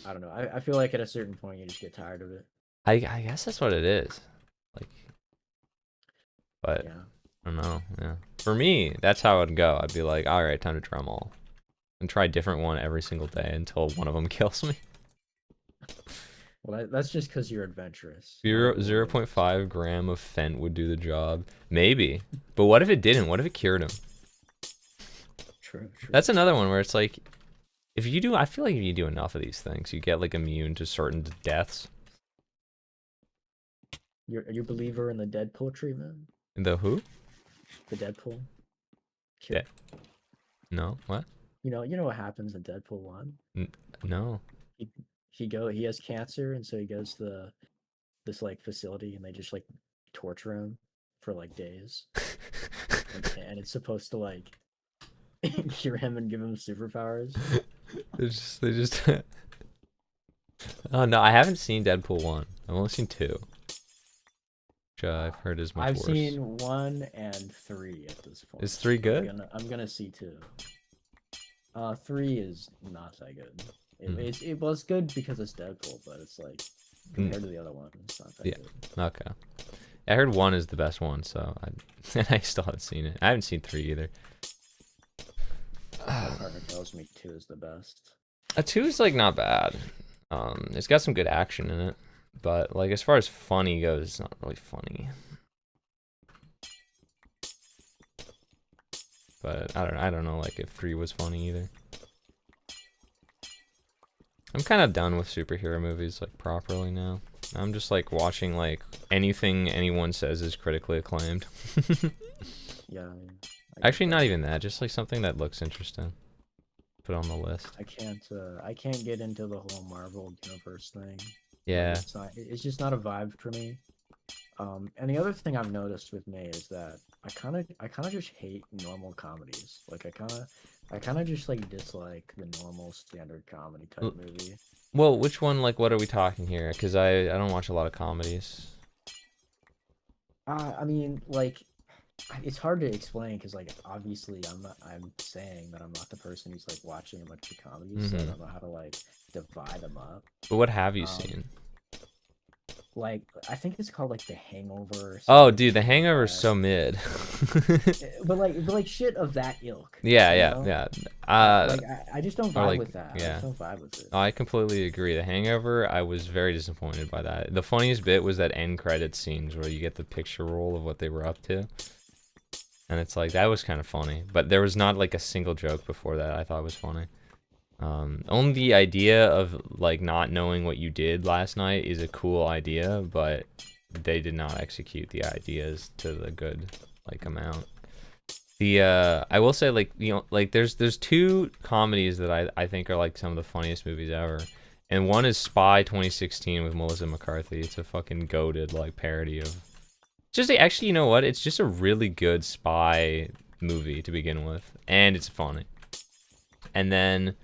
I don't know. I feel like at a certain point you just get tired of it. I guess that's what it is. Like, but yeah. I don't know. Yeah, for me, that's how it'd go. I'd be like, all right, time to try them all, and try a different one every single day until one of them kills me. Well, that's just because you're adventurous. 0.5 gram of fent would do the job. Maybe. But what if it didn't? What if it cured him? True. That's another one where it's like, if you do, I feel like if you do enough of these things, you get like immune to certain deaths. Are you a believer in the Deadpool treatment? The who? The Deadpool? Yeah. No, what? You know what happens in Deadpool 1? No. He has cancer, and so he goes to this like facility, and they just like torture him for like days, and it's supposed to like cure him and give him superpowers. they just. Oh no, I haven't seen Deadpool 1. I've only seen 2. Which I've heard is much worse. I've seen 1 and 3 at this point. Is 3 good? I'm gonna see 2. 3 is not that good. It was good because it's Deadpool, but it's like compared to the other one, it's not that good. Okay. I heard 1 is the best one, so I still haven't seen it. I haven't seen 3 either. My partner tells me 2 is the best. 2 is like not bad. It's got some good action in it, but like as far as funny goes, it's not really funny. But I don't know like if 3 was funny either. I'm kind of done with superhero movies like properly now. I'm just like watching like anything anyone says is critically acclaimed. Yeah. Actually, not even that. Just like something that looks interesting. Put on the list. I can't get into the whole Marvel universe thing. Yeah. It's just not a vibe for me. And the other thing I've noticed with me is that I kind of just hate normal comedies. Like I kind of just like dislike the normal standard comedy type movie. Well, which one? Like, what are we talking here? Because I don't watch a lot of comedies. I mean, like, it's hard to explain because like obviously I'm saying that I'm not the person who's like watching a bunch of comedies, so I don't know how to like divide them up. But what have you seen? Like, I think it's called like The Hangover. Oh, dude, The Hangover is so mid. but like shit of that ilk. Yeah. Like I just don't vibe with that. Yeah. I just don't vibe with it. Oh, I completely agree. The Hangover, I was very disappointed by that. The funniest bit was that end credit scenes where you get the picture roll of what they were up to. And it's like, that was kind of funny. But there was not like a single joke before that I thought was funny. Only the idea of like not knowing what you did last night is a cool idea, but they did not execute the ideas to the good like amount. I will say like, you know, like there's 2 comedies that I think are like some of the funniest movies ever. And one is Spy 2016 with Melissa McCarthy. It's a fucking goated like parody of just actually, you know what? It's just a really good spy movie to begin with, and it's funny. And then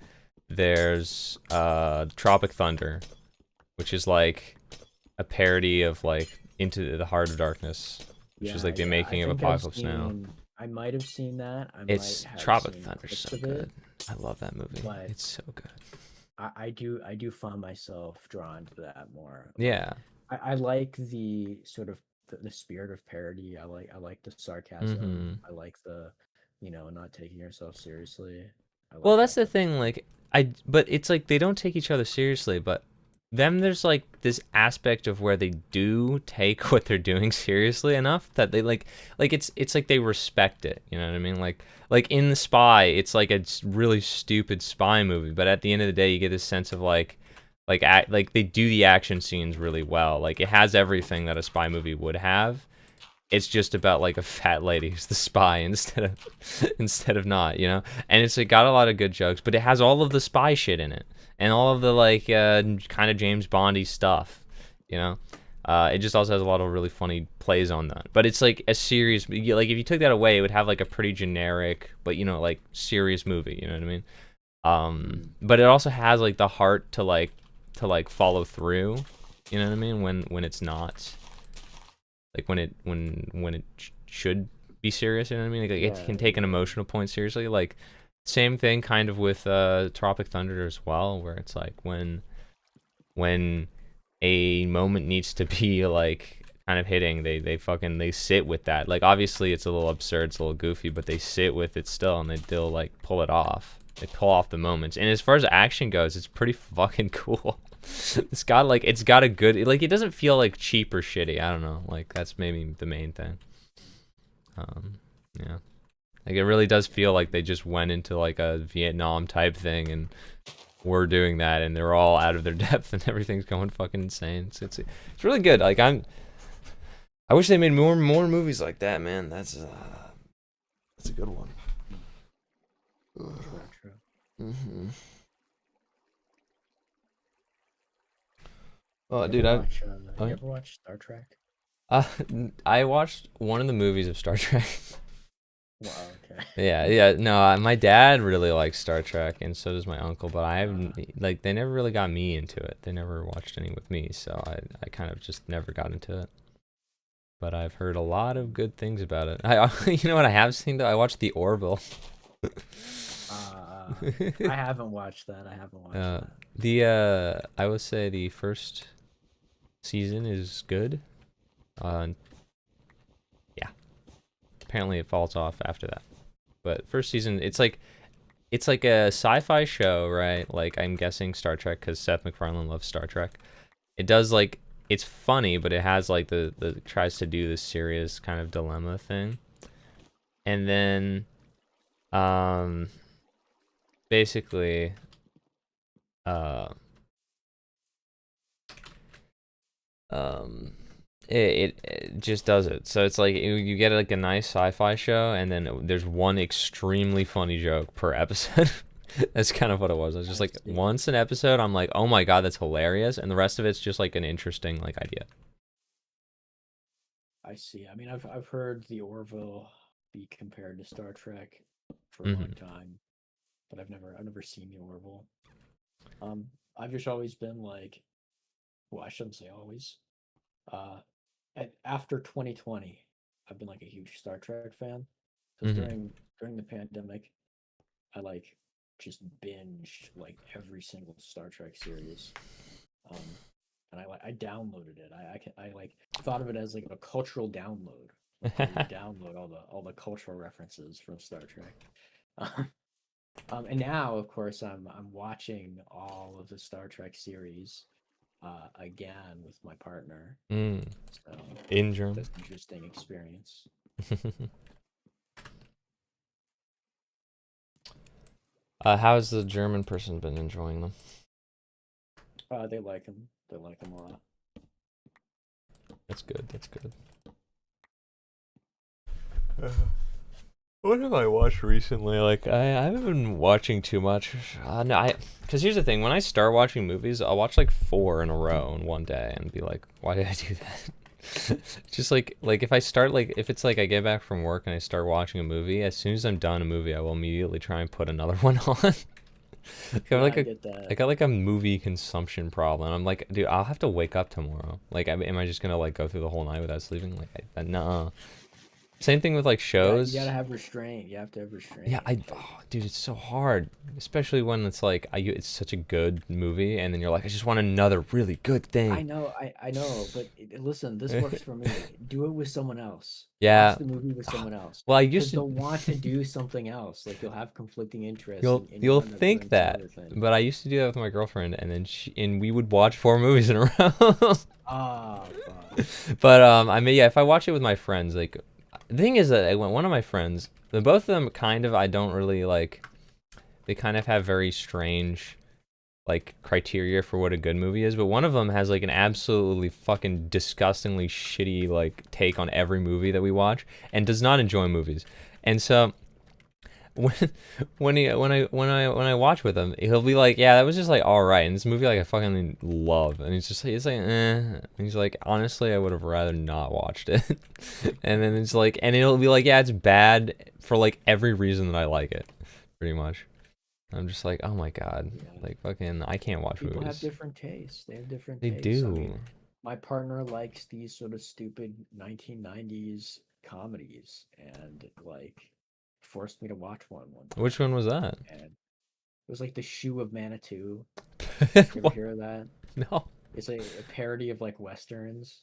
there's Tropic Thunder, which is like a parody of like Into the Heart of Darkness, which is like the making of Apocalypse Now. I might have seen that. It's Tropic Thunder, so good. I love that movie. It's so good. I do find myself drawn to that more. Yeah. I like the sort of the spirit of parody. I like the sarcasm. I like the, not taking yourself seriously. Well, that's the thing. Like but it's like they don't take each other seriously, but there's like this aspect of where they do take what they're doing seriously enough that they like it's like they respect it, you know what I mean? Like in The Spy, it's like a really stupid spy movie, but at the end of the day you get this sense of like they do the action scenes really well. Like it has everything that a spy movie would have. It's just about like a fat lady who's the spy instead of not, you know? And it's got a lot of good jokes, but it has all of the spy shit in it. And all of the like kind of James Bondy stuff, you know. It just also has a lot of really funny plays on that. But it's like a serious, like if you took that away, it would have like a pretty generic, but you know, like serious movie. You know what I mean? But it also has like the heart to like follow through. You know what I mean? When it's not, like when it should be serious. You know what I mean? Like it can take an emotional point seriously. Like. Same thing kind of with Tropic Thunder as well, where it's like when a moment needs to be like kind of hitting, they sit with that. Like obviously it's a little absurd, it's a little goofy, but they sit with it still and they still like pull it off. They pull off the moments. And as far as action goes, it's pretty fucking cool. It's got a good, like it doesn't feel like cheap or shitty. I don't know. Like that's maybe the main thing. Yeah. Like it really does feel like they just went into like a Vietnam type thing and we're doing that and they're all out of their depth and everything's going fucking insane. It's really good. Like I wish they made more movies like that, man. That's a good one. Mm-hmm. Oh, dude, you ever watch Star Trek? I watched one of the movies of Star Trek. Wow, okay. Yeah, no, my dad really likes Star Trek, and so does my uncle, but I haven't, like, they never really got me into it. They never watched any with me, so I kind of just never got into it. But I've heard a lot of good things about it. You know what I have seen, though? I watched The Orville. I haven't watched that. I would say the first season is good. Yeah. Apparently it falls off after that. But first season, it's like a sci-fi show, right? Like I'm guessing Star Trek because Seth MacFarlane loves Star Trek. It does like, it's funny, but it has like the tries to do this serious kind of dilemma thing. And then basically it just does it. So it's like you get like a nice sci-fi show, and then there's one extremely funny joke per episode. That's kind of what it was. I was just like, once an episode, I'm like, oh my god, that's hilarious, and the rest of it's just like an interesting like idea. I see. I mean, I've heard the Orville be compared to Star Trek for a long time, but I've never seen the Orville. I've just always been like, well, I shouldn't say always. After 2020, I've been like a huge Star Trek fan because during the pandemic, I like just binged like every single Star Trek series. And I downloaded it. I like thought of it as like a cultural download. Like you download all the cultural references from Star Trek. And now, of course, I'm watching all of the Star Trek series again with my partner. So in German. That's an interesting experience. How's the German person been enjoying them? They like them. They like them a lot. That's good. That's good. What have I watched recently? Like I haven't been watching too much. No, because here's the thing: when I start watching movies, I'll watch like 4 in a row in one day and be like, "Why did I do that?" Just like if I start if it's like I get back from work and I start watching a movie, as soon as I'm done a movie, I will immediately try and put another one on. I got like a movie consumption problem. I'm like, dude, I'll have to wake up tomorrow. Like, am I just gonna like go through the whole night without sleeping? Like, nah. Same thing with like shows. You gotta have restraint. You have to have restraint. Yeah, dude, it's so hard, especially when it's like it's such a good movie, and then you're like, I just want another really good thing. I know, but listen, this works for me. Do it with someone else. Yeah. Watch the movie with someone else. Well, they'll want to do something else. Like you'll have conflicting interests. You'll think that, but I used to do that with my girlfriend, and then we would watch 4 movies in a row. Ah, but I mean, yeah, if I watch it with my friends, like. The thing is that one of my friends, both of them kind of, I don't really like, they kind of have very strange, like, criteria for what a good movie is, but one of them has, like, an absolutely fucking disgustingly shitty, like, take on every movie that we watch, and does not enjoy movies. And so, when I watch with him, he'll be like, yeah, that was just like all right, and this movie like I fucking love, and he's like and he's like, honestly, I would have rather not watched it. And then it's like, and it'll be like, yeah, it's bad for like every reason that I like it, pretty much. I'm just like, oh my god, like fucking, I can't watch movies. People have different tastes. They have different. They tastes. do. I mean, my partner likes these sort of stupid 1990s comedies, and like forced me to watch one. Which one was that? And it was like The Shoe of Manitou. You ever hear of that? No. It's a parody of like westerns.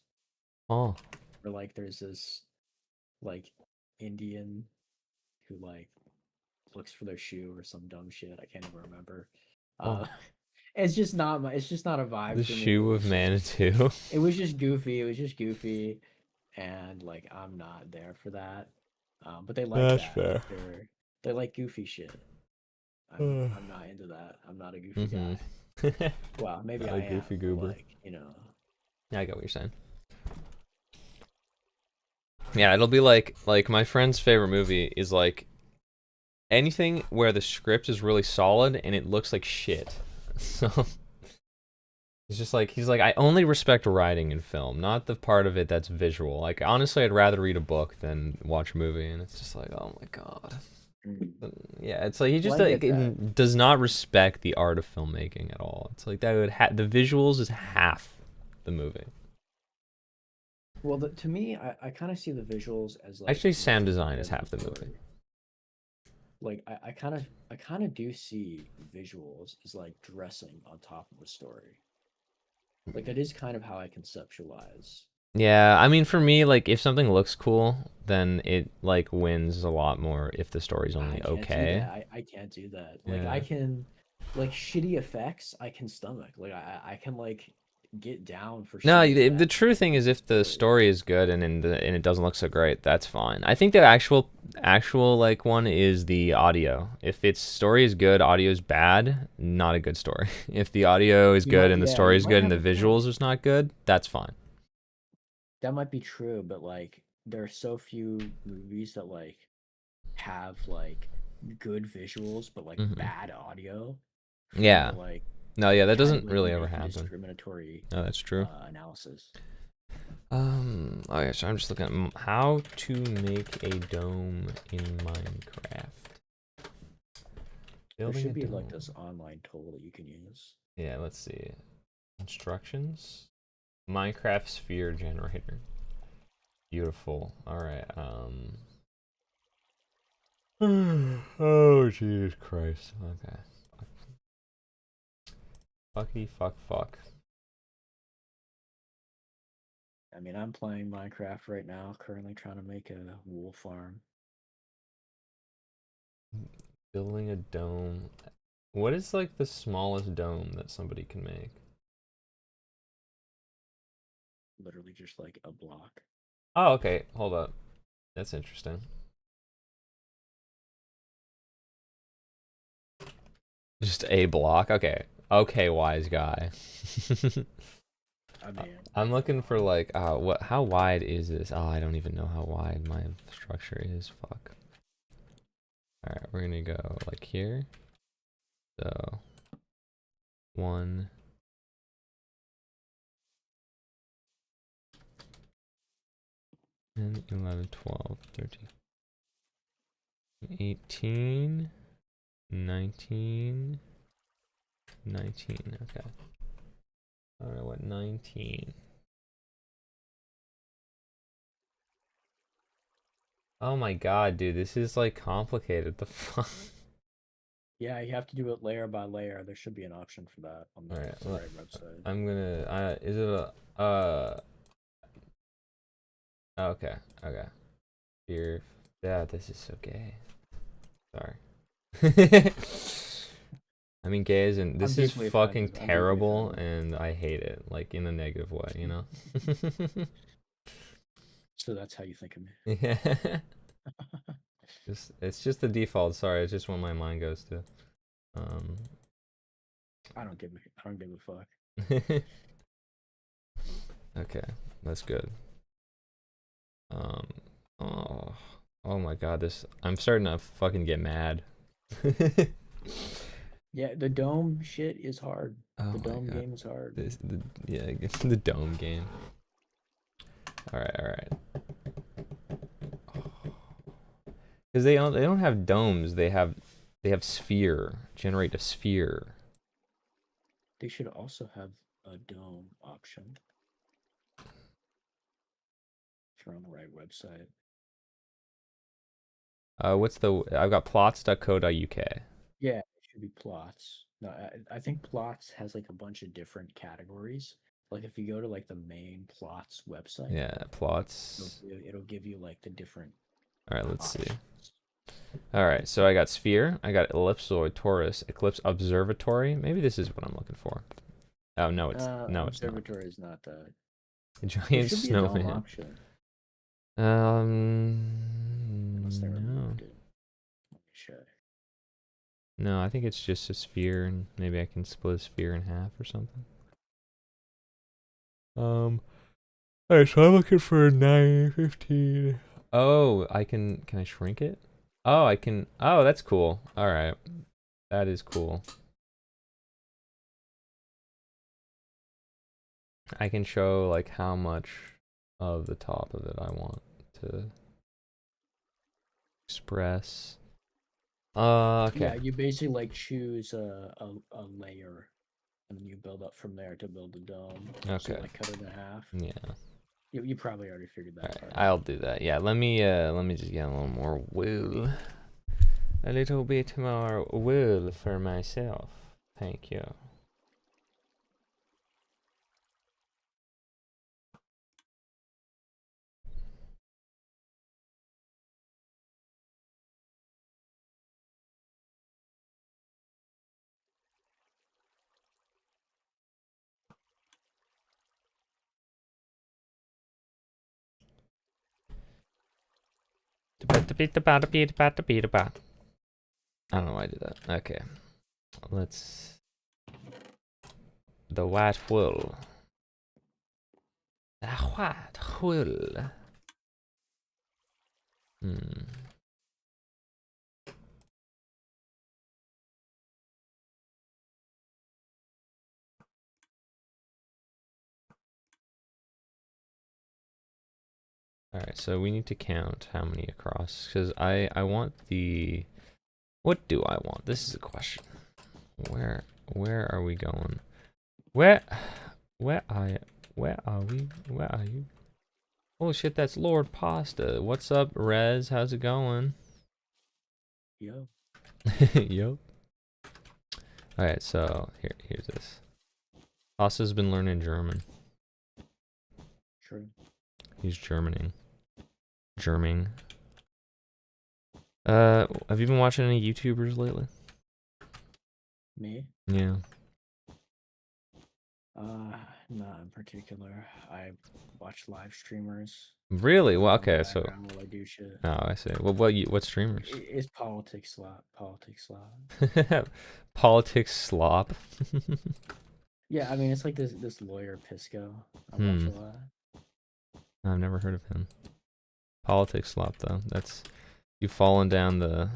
Oh. Where like there's this like Indian who like looks for their shoe or some dumb shit. I can't even remember. It's just not a vibe. The for me. Shoe of Manitou. It was just goofy, and like I'm not there for that. But they like That's that. fair. They like goofy shit. I'm not into that. I'm not a goofy guy. Well, maybe I am. Goofy goober. Like, you know. Yeah, I get what you're saying. Yeah, it'll be like my friend's favorite movie is like anything where the script is really solid and it looks like shit. So it's just like, he's like, I only respect writing in film, not the part of it that's visual. Like, honestly, I'd rather read a book than watch a movie, and it's just like, oh my god. Yeah, it's like he just does not respect the art of filmmaking at all. It's like that would the visuals is half the movie. Well, to me, I kind of see the visuals as like actually sound design is half the movie. Like I kind of do see visuals as like dressing on top of a story. Like that is kind of how I conceptualize. Yeah, I mean, for me, like if something looks cool, then it like wins a lot more if the story's only okay. I can't do that. Like I can, like shitty effects, I can stomach. Like I can like get down for. No, the true thing is if the story is good and it doesn't look so great, that's fine. I think the actual like one is the audio. If its story is good, audio is bad, not a good story. If the audio is good and the story is good and the visuals is not good, that's fine. That might be true, but like there are so few movies that like have like good visuals but like bad audio. Yeah. Like no, yeah, that doesn't really ever happen. Discriminatory. No, that's true. Analysis. Okay, so I'm just looking at how to make a dome in Minecraft. There should be like this online tool that you can use. Yeah, let's see. Instructions. Minecraft sphere generator. Beautiful. All right. Oh Jesus Christ. Okay. Fucky fuck. I mean, I'm playing Minecraft right now, currently trying to make a wool farm. Building a dome. What is like the smallest dome that somebody can make? Literally just like a block. Oh, okay. Hold up. That's interesting. Just a block? Okay. Okay, wise guy. I mean, I'm looking for like, how wide is this? Oh, I don't even know how wide my structure is. Fuck. Alright, we're gonna go like here. So, 1. 10, 11, 12, 13, 18, 19, 19, okay. Alright, what, 19? Oh my god, dude, this is like complicated. The fuck? Yeah, you have to do it layer by layer. There should be an option for that on the Alright, right website. I'm gonna, is it a, okay, okay. Here, yeah, this is so gay. Sorry. I mean, gay isn't, this is fucking terrible, and I hate it, like, in a negative way, you know? So that's how you think of me. Yeah. It's just the default, sorry, it's just what my mind goes to. I don't give a fuck. Okay, that's good. Oh my god, I'm starting to fucking get mad. Yeah, the dome shit is hard. Oh the my dome god. game is hard. Yeah, the dome game. Alright. Because they don't have domes, they have sphere. Generate a sphere. They should also have a dome option. If you're on the right website. I've got plots.co.uk. Yeah, it should be plots. No, I think plots has like a bunch of different categories. Like if you go to like the main plots website. Yeah, plots. It'll give you like the different. Alright, let's see. Alright, so I got sphere, I got ellipsoid, torus, eclipse, observatory. Maybe this is what I'm looking for. Oh no, it's observatory is not that. Giant snowman. Unless they removed it. Let me check. No, I think it's just a sphere, and maybe I can split a sphere in half or something. Alright, so I'm looking for 915. Oh, can I shrink it? Oh, I can. Oh, that's cool. Alright. That is cool. I can show like how much of the top of it I want to express. Okay. Yeah, you basically like choose a layer, and then you build up from there to build a dome. Okay. So like cut it in half. Yeah. You probably already figured that part out. I'll do that. Yeah, let me just get a little more wool. A little bit more wool for myself. Thank you. I don't know why I did that. Okay. The white wool. The white wool. Alright, so we need to count how many across, because I want the... What do I want? This is a question. Where are we going? Where are you? Oh shit, that's Lord Pasta. What's up, Rez? How's it going? Yo. Yo. Alright, so here's this. Pasta's been learning German. True. He's Germaning. Have you been watching any YouTubers lately? Me? Yeah. Not in particular. I watch live streamers. Really? Well, okay, so. While I do shit. Oh, I see. Well, what streamers? It's politics slop. Politics slop. Yeah, I mean it's like this lawyer Pisco. I watch a lot. I've never heard of him. Politics slop though. That's you've fallen down the.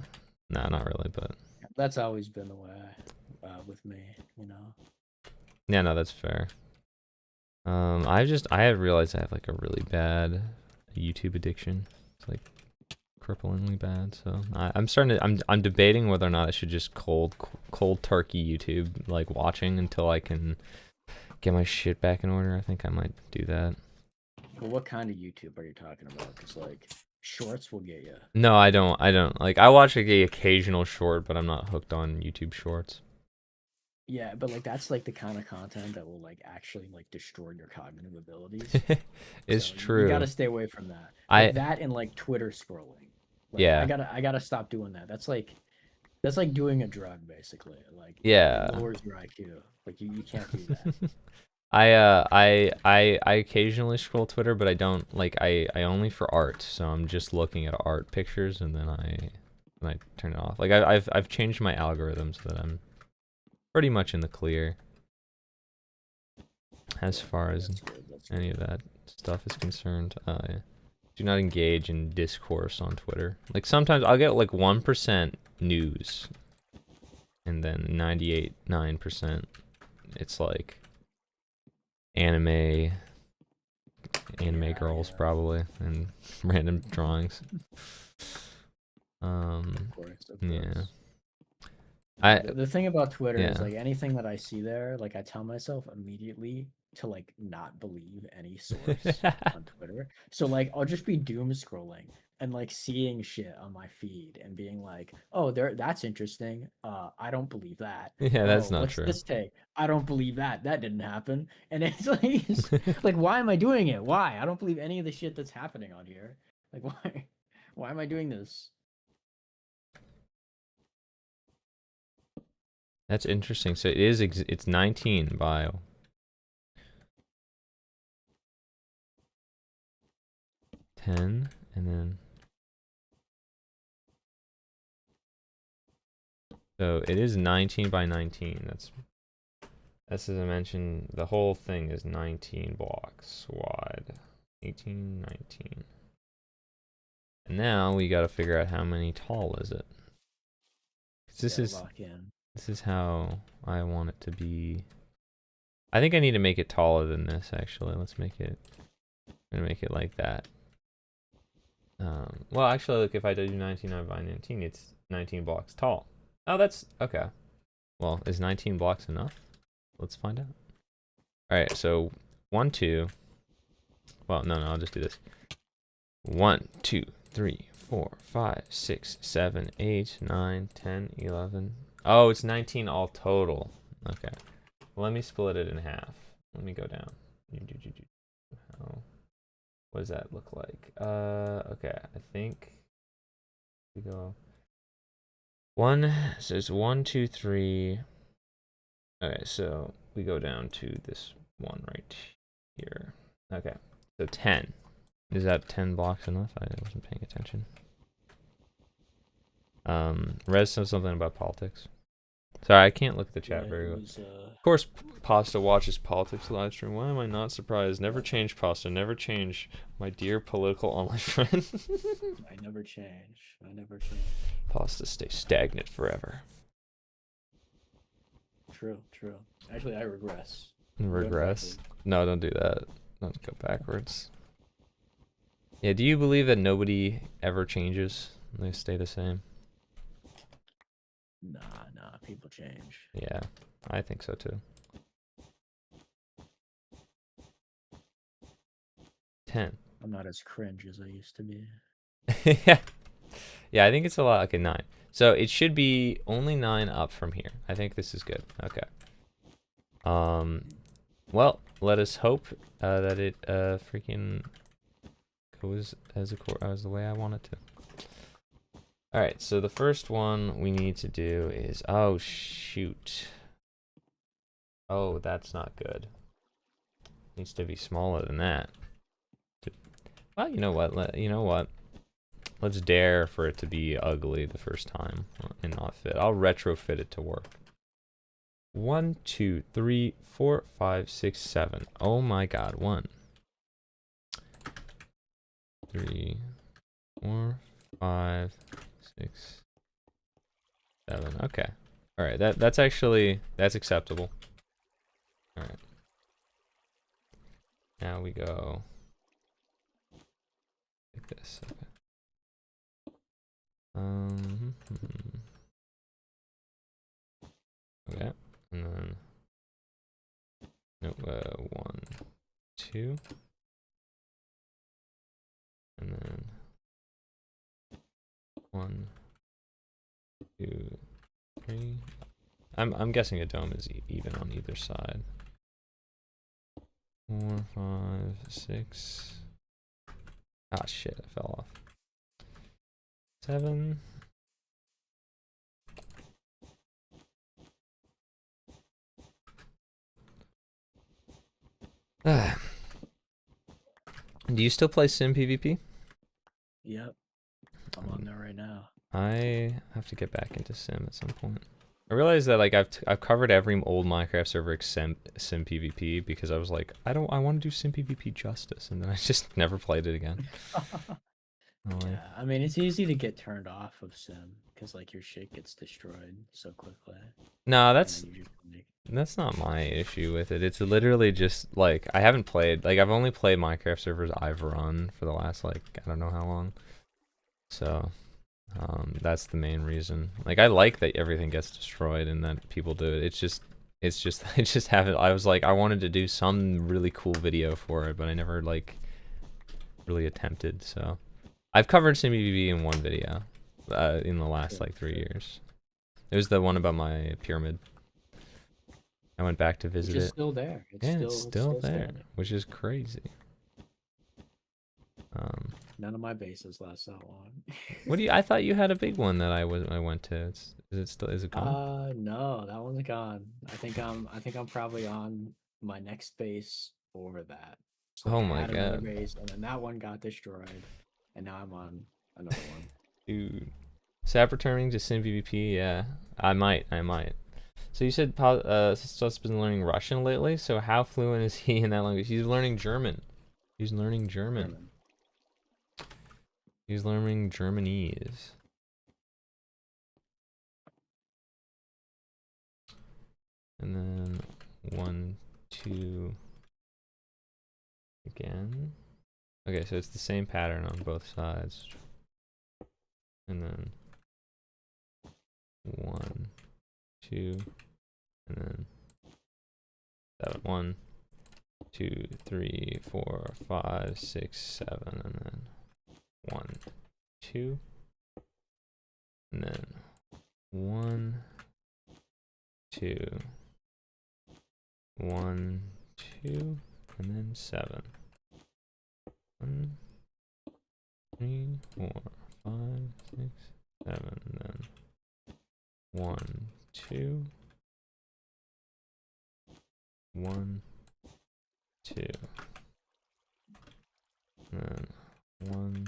Nah, not really, but. That's always been the way with me, you know. Yeah, no, that's fair. I have realized I have like a really bad YouTube addiction. It's like cripplingly bad. So I'm debating whether or not I should just cold turkey YouTube, like watching until I can get my shit back in order. I think I might do that. Well, what kind of YouTube are you talking about? Because like shorts will get you. No, I don't. Like, I watch like the occasional short, but I'm not hooked on YouTube Shorts. Yeah, but like that's like the kind of content that will like actually like destroy your cognitive abilities. It's So true. you got to stay away from that. Like that and like Twitter scrolling. Like, yeah. I gotta stop doing that. That's like doing a drug basically. Like Yeah. it lowers your IQ. Like you can't do that. I occasionally scroll Twitter, but I don't like I only for art. So I'm just looking at art pictures and then I turn it off. Like I've changed my algorithm so that I'm pretty much in the clear as far as any of that stuff is concerned. Do not engage in discourse on Twitter. Like sometimes I'll get like 1% news, and then 98.9% it's like anime girls probably, and random drawings. Of course. Yeah. The thing about Twitter is yeah. like anything that I see there, like I tell myself immediately to like not believe any source on Twitter. So like I'll just be doom scrolling and like seeing shit on my feed and being like, "Oh, that's interesting. I don't believe that. Yeah, that's Oh, not what's true. this take? I don't believe that. That didn't happen." And it's like why am I doing it? Why? I don't believe any of the shit that's happening on here. Like why? Why am I doing this? That's interesting. So it's 19 bio. And then so it is 19 by 19. That's as I mentioned, the whole thing is 19 blocks wide. 18, 19. And now we got to figure out how many tall is it. This is how I want it to be. I think I need to make it taller than this actually. Let's make it I'm gonna make it like that. Well, actually, look, if I do 19 by 19, it's 19 blocks tall. Oh, that's okay. Well, is 19 blocks enough? Let's find out. All right, so 1, 2. Well, no, I'll just do this. 1, 2, 3, 4, 5, 6, 7, 8, 9, 10, 11. Oh, it's 19 all total. Okay. Well, let me split it in half. Let me go down. What does that look like? Okay, I think we go so it's 1, 2, 3. Okay, so we go down to this one right here. Okay, so 10. Is that 10 blocks enough? I wasn't paying attention. Rez said something about politics. Sorry, I can't look at the chat very well. Of course, Pasta watches politics live stream. Why am I not surprised? Never change, Pasta. Never change, my dear political online friend. I never change. I never change. Pasta stay stagnant forever. True. Actually, I regress. Regress? No, don't do that. Don't go backwards. Yeah, do you believe that nobody ever changes? They stay the same? Nah, people change. Yeah, I think so too. 10. I'm not as cringe as I used to be. Yeah, I think it's a lot. Okay, 9. So it should be only 9 up from here. I think this is good. Okay. Well, let us hope that it freaking goes as the way I want it to. All right, so the first one we need to do is, oh shoot. Oh, that's not good. Needs to be smaller than that. Well, you know what? Let's dare for it to be ugly the first time and not fit. I'll retrofit it to work. 1, 2, 3, 4, 5, 6, 7. Oh my god, 1, 3, 4, 5, 6, 7. Okay. All right. That's acceptable. All right. Now we go like this. Okay. Okay. And then no 1, 2. And then 1, 2, 3. I'm guessing a dome is even on either side. 4, 5, 6. Ah, shit, I fell off. 7. Ah. Do you still play Sim PvP? Yep. I'm on there right now. I have to get back into Sim at some point. I realized that like I've covered every old Minecraft server except Sim PvP because I was like I want to do Sim PvP justice, and then I just never played it again. Yeah, I mean it's easy to get turned off of Sim because like your shit gets destroyed so quickly. No, And then you just, like, that's not my issue with it. It's literally just like I haven't played like I've only played Minecraft servers I've run for the last like I don't know how long. So that's the main reason. Like I like that everything gets destroyed and that people do it. It's just I just haven't. I was like I wanted to do some really cool video for it, but I never like really attempted. So I've covered SimPVP in one video in the last like 3 years. It was the one about my pyramid. I went back to visit it. Which is still there. It's still there, standing. which is crazy. None of my bases last that long. What do you? I thought you had a big one that I went to. Is it gone? No, that one's gone. I think I'm probably on my nest base for that. So Oh I my had another god. base, and then that one got destroyed, and now I'm on another one. Dude. Sap returning to Sim PvP, yeah. I might. So you said Sus been learning Russian lately, so how fluent is he in that language? He's learning German. He's learning German. He's learning Germanese. And then 1, 2 again. Okay, so it's the same pattern on both sides. And then 1, 2, and then 7. 1, 2, 3, 4, 5, 6, 7, and then 1, 2, and then 1, 2, 1, 2, and then 7. 1, 3, 4, 5, 6, 7, and then 1, 2, 1, 2, and then 1,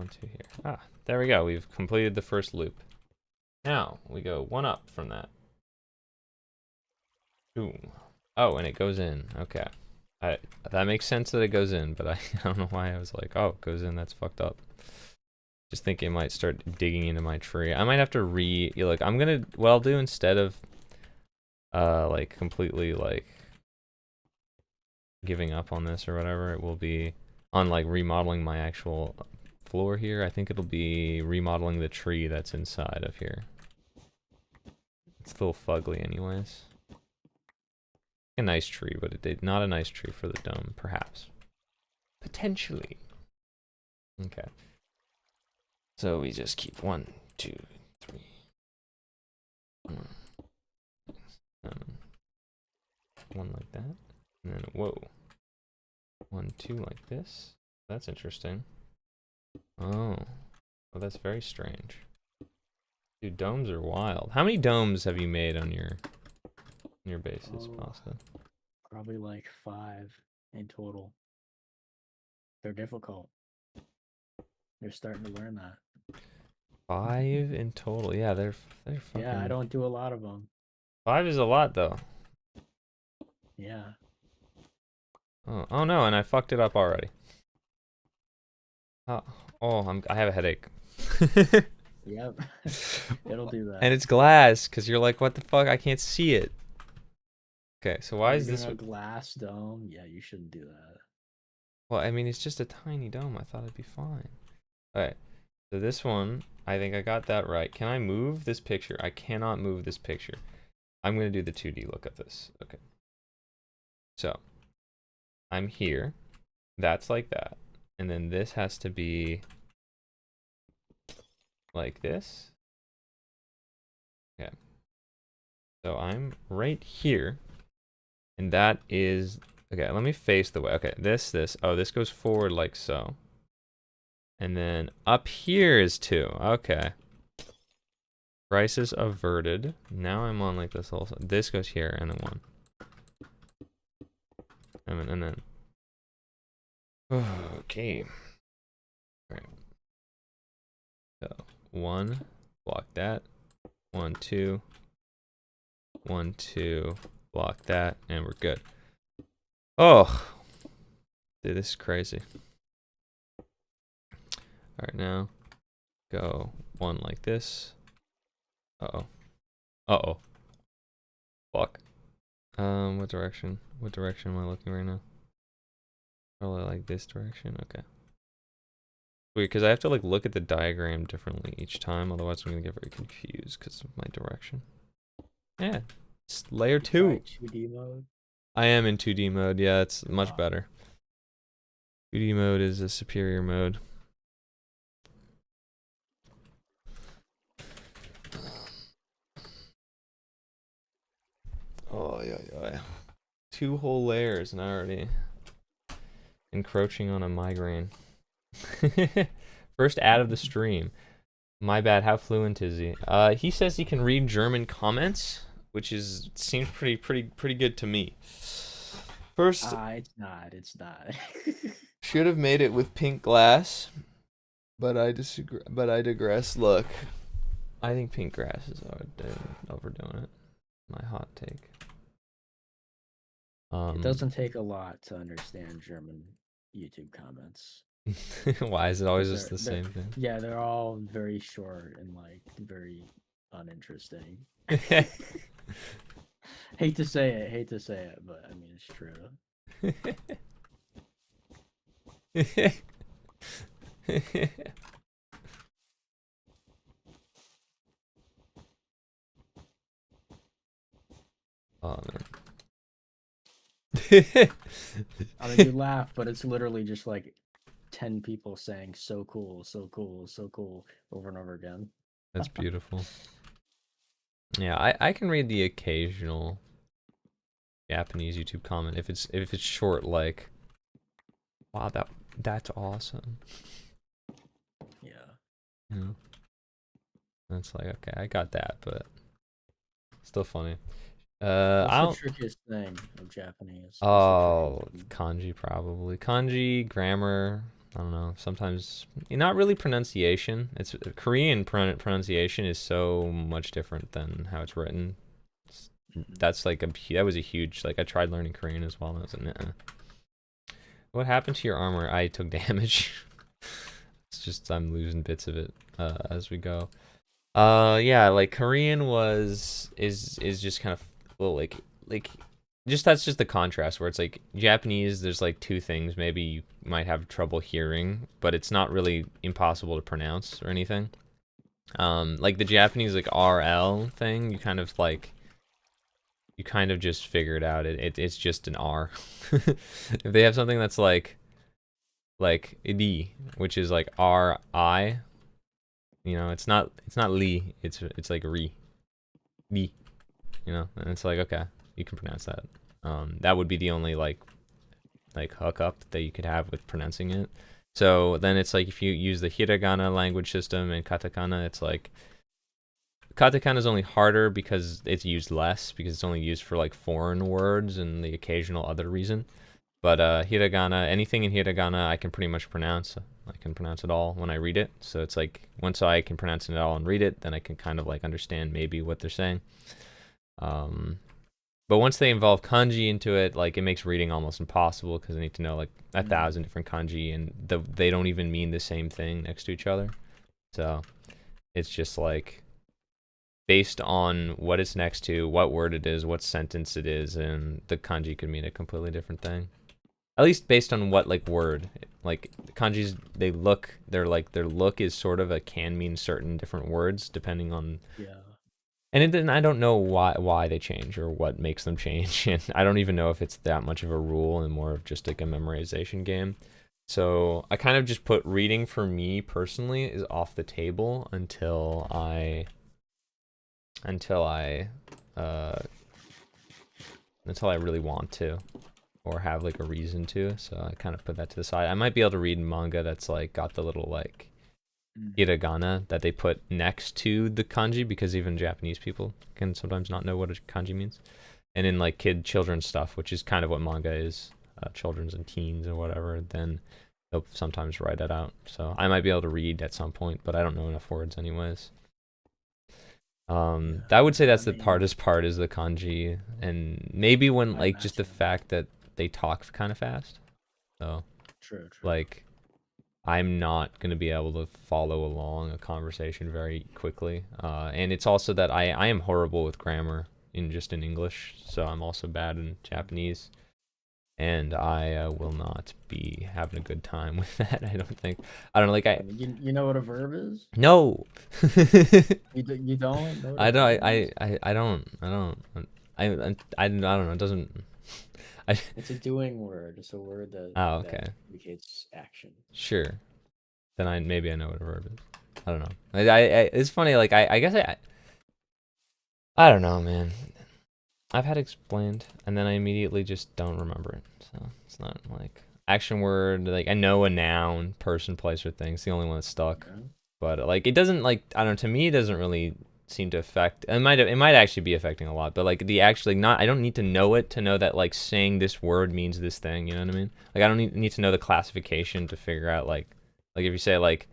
2 here. Ah, there we go. We've completed the first loop. Now we go one up from that. Boom. Oh, and it goes in. Okay. That makes sense that it goes in, but I don't know why I was like, oh, it goes in. That's fucked up. Just think it might start digging into my tree. I might have to like I'm gonna what I'll do instead of like completely like giving up on this or whatever, it will be on like remodeling my actual floor here. I think it'll be remodeling the tree that's inside of here. It's a little fugly anyways. A nice tree, but it did not a nice tree for the dome, perhaps. Potentially. Okay. So we just keep 1, 2, 3. 1 like that. And then whoa. 1, 2 like this. That's interesting. Oh. Oh, that's very strange. Dude, domes are wild. How many domes have you made on your bases, Pasta? Probably like 5 in total. They're difficult. They're starting to learn that. 5 in total. Yeah, they're fucking... Yeah, I don't do a lot of them. 5 is a lot though. Yeah. Oh no, and I fucked it up already. I have a headache. Yep. It'll do that. And it's glass, because you're like, what the fuck? I can't see it. Okay, so why is this a glass dome? Yeah, you shouldn't do that. Well, I mean, it's just a tiny dome. I thought it'd be fine. Alright, so this one, I think I got that right. Can I move this picture? I cannot move this picture. I'm going to do the 2D look at this. Okay. So, I'm here. That's like that. And then this has to be like this. Okay. So I'm right here. And that is, okay, let me face the way. Okay, this. Oh, this goes forward like so. And then up here is 2. Okay. Crisis averted. Now I'm on like this whole, this goes here and then 1. And then. Okay. All right. So 1, block that. 1, 2. 1, 2, block that, and we're good. Oh, dude, this is crazy. All right, now go 1 like this. Uh-oh. Uh-oh. Fuck. What direction? What direction am I looking right now? Probably like this direction. Okay. Weird, because I have to like look at the diagram differently each time, otherwise I'm gonna get very confused because of my direction. Yeah, it's layer 2. 2D mode. I am in 2D mode. Yeah, it's much better. 2D mode is a superior mode. Oh, yeah. 2 whole layers and I already encroaching on a migraine. First ad of the stream. My bad, how fluent is he? He says he can read German comments, which seems pretty good to me. First, it's not. should have made it with pink glass, but I disagree. But I digress. Look, I think pink glass is overdoing it. My hot take. It doesn't take a lot to understand German YouTube comments. Why is it always just the same thing? Yeah, they're all very short and like very uninteresting. Hate to say it, but I mean it's true. Oh man. I mean, you laugh, but it's literally just like 10 people saying so cool, so cool, so cool over and over again. That's beautiful. Yeah, I can read the occasional Japanese YouTube comment if it's short, like, wow, that's awesome. Yeah. Yeah. That's like, okay, I got that, but still funny. What's the trickiest thing of Japanese? Oh, kanji probably. Kanji, grammar. I don't know. Sometimes not really pronunciation. It's Korean pronunciation is so much different than how it's written. That's like that was a huge, like I tried learning Korean as well and I was like, what happened to your armor? I took damage. It's just I'm losing bits of it as we go. Yeah, like Korean is just kind of like just that's just the contrast where it's like Japanese, there's like 2 things maybe you might have trouble hearing, but it's not really impossible to pronounce or anything. Like the Japanese like RL thing, you kind of just figure it out. It's just an R. If they have something that's like D, which is like RI, you know, it's not li, it's like ri, li, you know, and it's like, okay, you can pronounce that. That would be the only like hookup that you could have with pronouncing it. So then it's like if you use the hiragana language system and katakana, it's like katakana is only harder because it's used less, because it's only used for like foreign words and the occasional other reason. But hiragana, anything in hiragana I can pretty much pronounce. I can pronounce it all when I read it. So it's like once I can pronounce it all and read it, then I can kind of like understand maybe what they're saying. But once they involve kanji into it, like it makes reading almost impossible because I need to know like 1,000 different kanji and they don't even mean the same thing next to each other. So it's just like based on what it's next to, what word it is, what sentence it is, and the kanji could mean a completely different thing. At least based on what like word. Like kanjis, their look is sort of can mean certain different words depending on. Yeah. And then I don't know why they change or what makes them change, and I don't even know if it's that much of a rule and more of just like a memorization game. So I kind of just put reading for me personally is off the table until I really want to, or have like a reason to. So I kind of put that to the side. I might be able to read manga that's like got the little like hiragana that they put next to the kanji, because even Japanese people can sometimes not know what a kanji means. And in like children's stuff, which is kind of what manga is, children's and teens or whatever, then they'll sometimes write it out. So I might be able to read at some point, but I don't know enough words anyways. I would say that's the hardest part, is the kanji, and maybe when like just the fact that they talk kind of fast. So true. Like I'm not gonna be able to follow along a conversation very quickly. And it's also that I am horrible with grammar in English, so I'm also bad in Japanese. And I will not be having a good time with that. I don't think. I don't know. Like You know what a verb is? No. You don't. Know I don't. I don't. I don't know. It doesn't. It's a doing word. It's a word that. That indicates action. Sure. Then maybe I know what a verb is. I don't know. It's funny. Like I guess I don't know, man. I've had it explained, and then I immediately just don't remember it. So it's not like action word. Like I know a noun, person, place, or thing. It's the only one that's stuck. Okay. But like it doesn't, like, I don't know. To me, it doesn't really seem to affect. It might actually be affecting a lot. But like I don't need to know it to know that like saying this word means this thing. You know what I mean? Like I don't need to know the classification to figure out like if you say like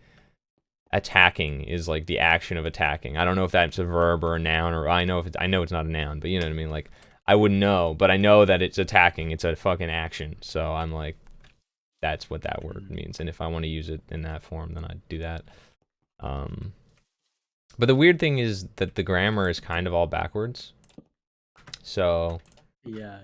attacking is like the action of attacking. I don't know if that's a verb or a noun, or I know it's not a noun, but you know what I mean? Like I wouldn't know, but I know that it's attacking. It's a fucking action. So I'm like, that's what that word means. And if I want to use it in that form, then I'd do that. But the weird thing is that the grammar is kind of all backwards. So yeah.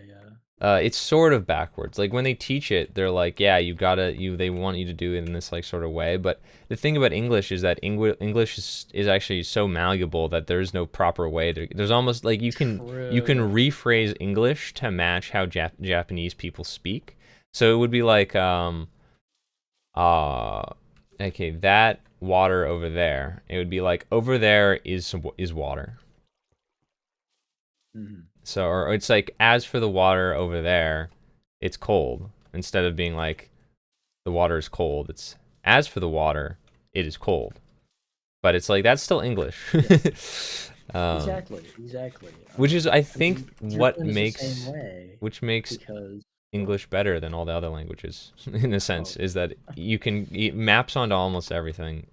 It's sort of backwards. Like when they teach it, they're like, yeah, they want you to do it in this like sort of way. But the thing about English is that English is actually so malleable that there's no proper way to. There's almost like you can rephrase English to match how Japanese people speak. So it would be like okay, that water over there. It would be like over there is water. Mm-hmm. So, or it's like, as for the water over there, it's cold. Instead of being like, the water is cold, it's, as for the water, it is cold. But it's like, that's still English. Exactly. Which is, I think, what makes English better than all the other languages, in a sense, is that it maps onto almost everything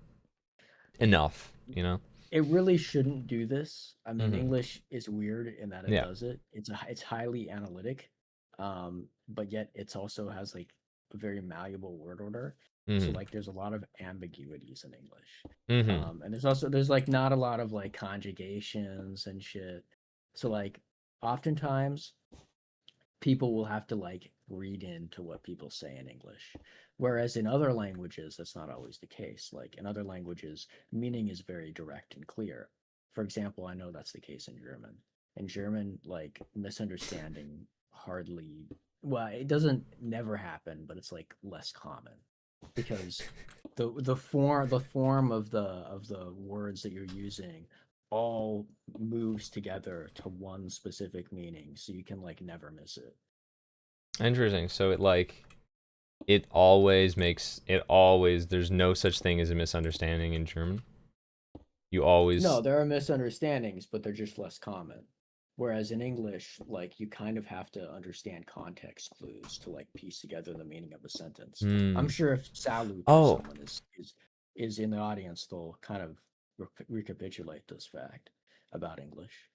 enough, you know? It really shouldn't do this. I mean, English is weird in that it does it. It's highly analytic, but yet it's also has like a very malleable word order. So like, there's a lot of ambiguities in English, and there's like not a lot of like conjugations and shit. So like, oftentimes people will have to like read into what people say in English. Whereas in other languages, that's not always the case. Like in other languages, meaning is very direct and clear. For example, I know that's the case in German. In German, like misunderstanding it doesn't never happen, but it's like less common, because the form of the words that you're using all moves together to one specific meaning, so you can like never miss it. Interesting. So it always there's no such thing as a misunderstanding in German. No, there are misunderstandings, but they're just less common. Whereas in English, like, you kind of have to understand context clues to like piece together the meaning of a sentence. I'm sure if Salu or someone is in the audience, they'll kind of recapitulate this fact about English.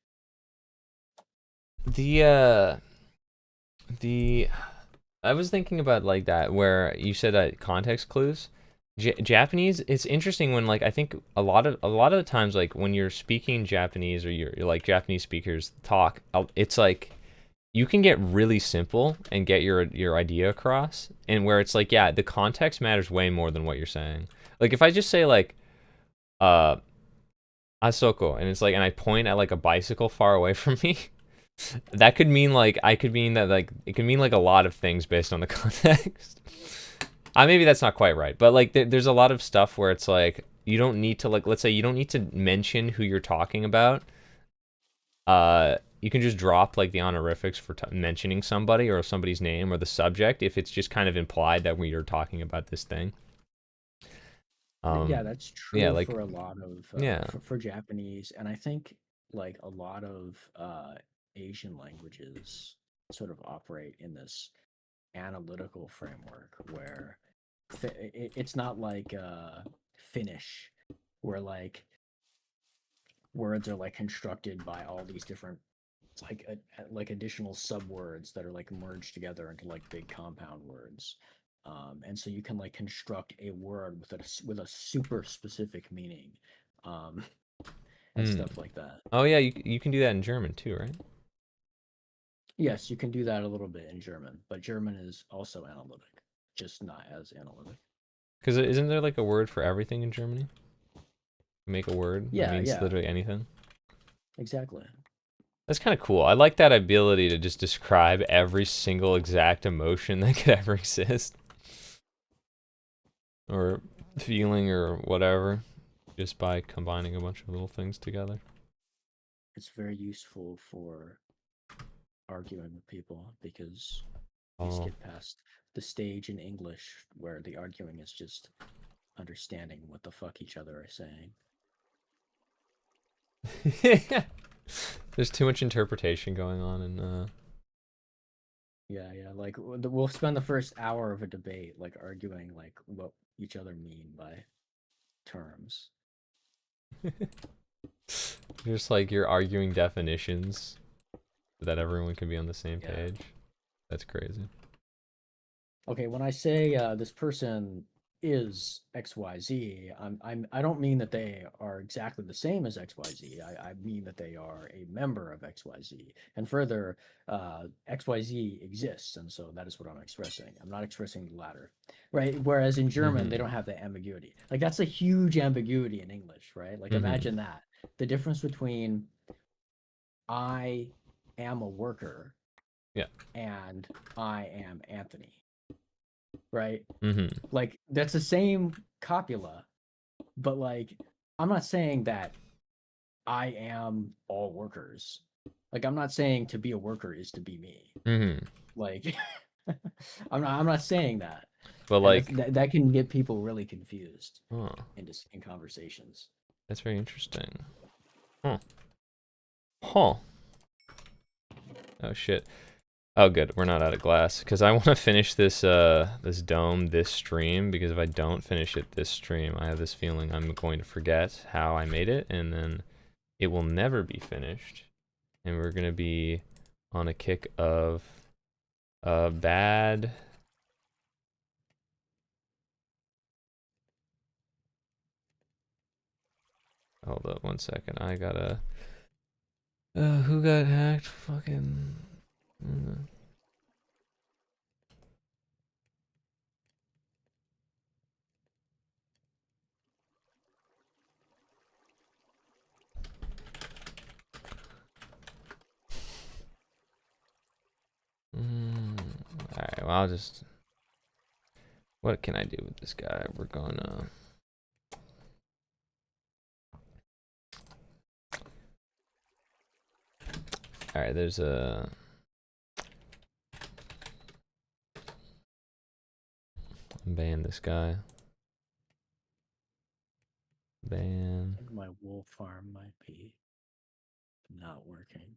I was thinking about like that, where you said that context clues. Japanese, it's interesting when like I think a lot of the times, like when you're speaking Japanese, or you're like Japanese speakers talk, it's like you can get really simple and get your idea across, and where it's like, yeah, the context matters way more than what you're saying. Like if I just say like asoko, and it's like, and I point at like a bicycle far away from me, that could mean like, it could mean like a lot of things based on the context. maybe that's not quite right, but like there's a lot of stuff where it's like you don't need to, like, let's say you don't need to mention who you're talking about. You can just drop like the honorifics for mentioning somebody or somebody's name or the subject if it's just kind of implied that we are talking about this thing. Yeah, that's true, yeah, like, for a lot of yeah. for Japanese, and I think like a lot of Asian languages sort of operate in this analytical framework where it's not like Finnish, where like words are like constructed by all these different like additional subwords that are like merged together into like big compound words. And so you can like construct a word with a super specific meaning, and stuff like that. Oh yeah, you can do that in German too, right? Yes, you can do that a little bit in German, but German is also analytic, just not as analytic. Because isn't there like a word for everything in Germany? Make a word that means literally anything. Exactly. That's kind of cool. I like that ability to just describe every single exact emotion that could ever exist. Or feeling or whatever, just by combining a bunch of little things together. It's very useful for arguing with people because you skip past the stage in English where the arguing is just understanding what the fuck each other are saying. There's too much interpretation going on, and yeah, like we'll spend the first hour of a debate like arguing like what each other mean by terms. Just like you're arguing definitions so that everyone can be on the same page. That's crazy. Okay, when I say this person is XYZ, I don't mean that they are exactly the same as XYZ. I mean that they are a member of XYZ. And further, XYZ exists, and so that is what I'm expressing. I'm not expressing the latter, right? Whereas in German, they don't have that ambiguity. Like that's a huge ambiguity in English, right? Like imagine that. The difference between I am a worker, and I am Anthony. Right? Like that's the same copula, but like I'm not saying that I am all workers. Like I'm not saying to be a worker is to be me. Like I'm not saying that. But like that can get people really confused in conversations. That's very interesting. Oh shit. Oh, good. We're not out of glass. Because I want to finish this this dome this stream. Because if I don't finish it this stream, I have this feeling I'm going to forget how I made it. And then it will never be finished. And we're going to be on a kick of bad... Hold up 1 second. I gotta... who got hacked? Fucking... Alright, well, I'll just... What can I do with this guy? We're gonna... Alright, there's a... Ban this guy. Ban. I think my wool farm might be not working.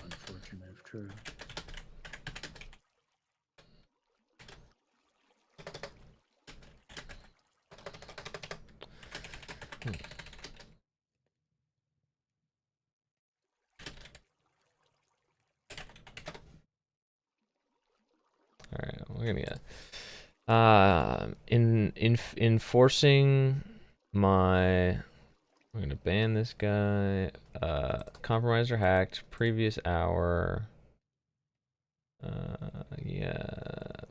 Unfortunate if true. Alright, we're gonna get... enforcing my... I'm gonna ban this guy. Compromiser hacked. Previous hour. Yeah.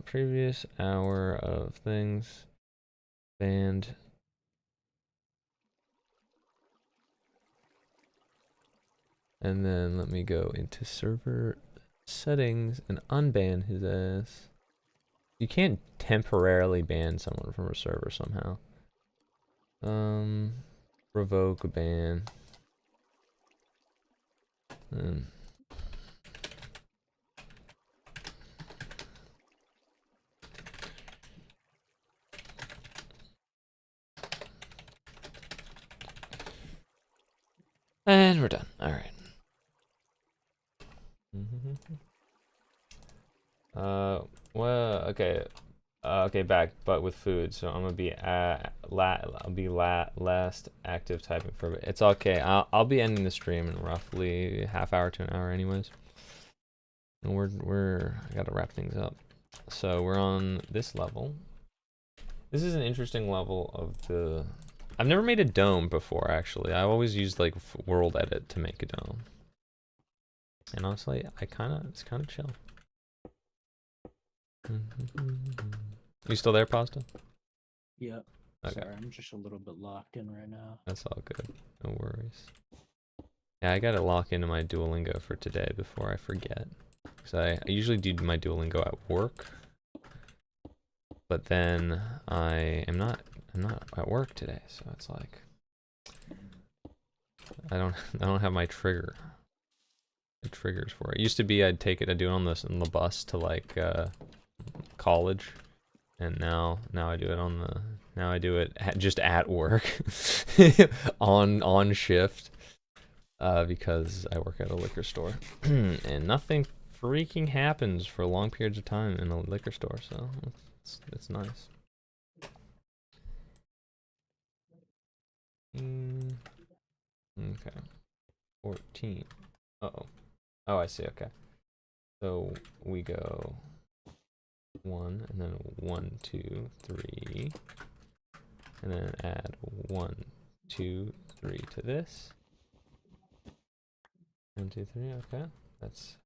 Previous hour of things. Banned. And then let me go into server settings and unban his ass. You can't temporarily ban someone from a server somehow. Revoke a ban. And we're done. All right. Well, okay. Okay, back, but with food. So I'm gonna be last active typing for a bit. It's okay. I'll be ending the stream in roughly half hour to an hour, anyways. And I gotta wrap things up. So we're on this level. This is an interesting level of the. I've never made a dome before, actually. I've always used like world edit to make a dome. And honestly, it's kind of chill. You still there, Pasta? Yep. Okay. Sorry, I'm just a little bit locked in right now. That's all good. No worries. Yeah, I gotta lock into my Duolingo for today before I forget. Because I usually do my Duolingo at work. But then I'm not at work today, so it's like I don't have my trigger. The triggers for it. Used to be I'd do it on the bus to like college, and now I do it just at work on shift because I work at a liquor store and nothing freaking happens for long periods of time in a liquor store, so it's nice. Okay. 14. Uh-oh. Oh, I see. Okay. So we go 1 and then 1, 2, 3, and then add 1, 2, 3 to this. 1, 2, 3. Okay, that's.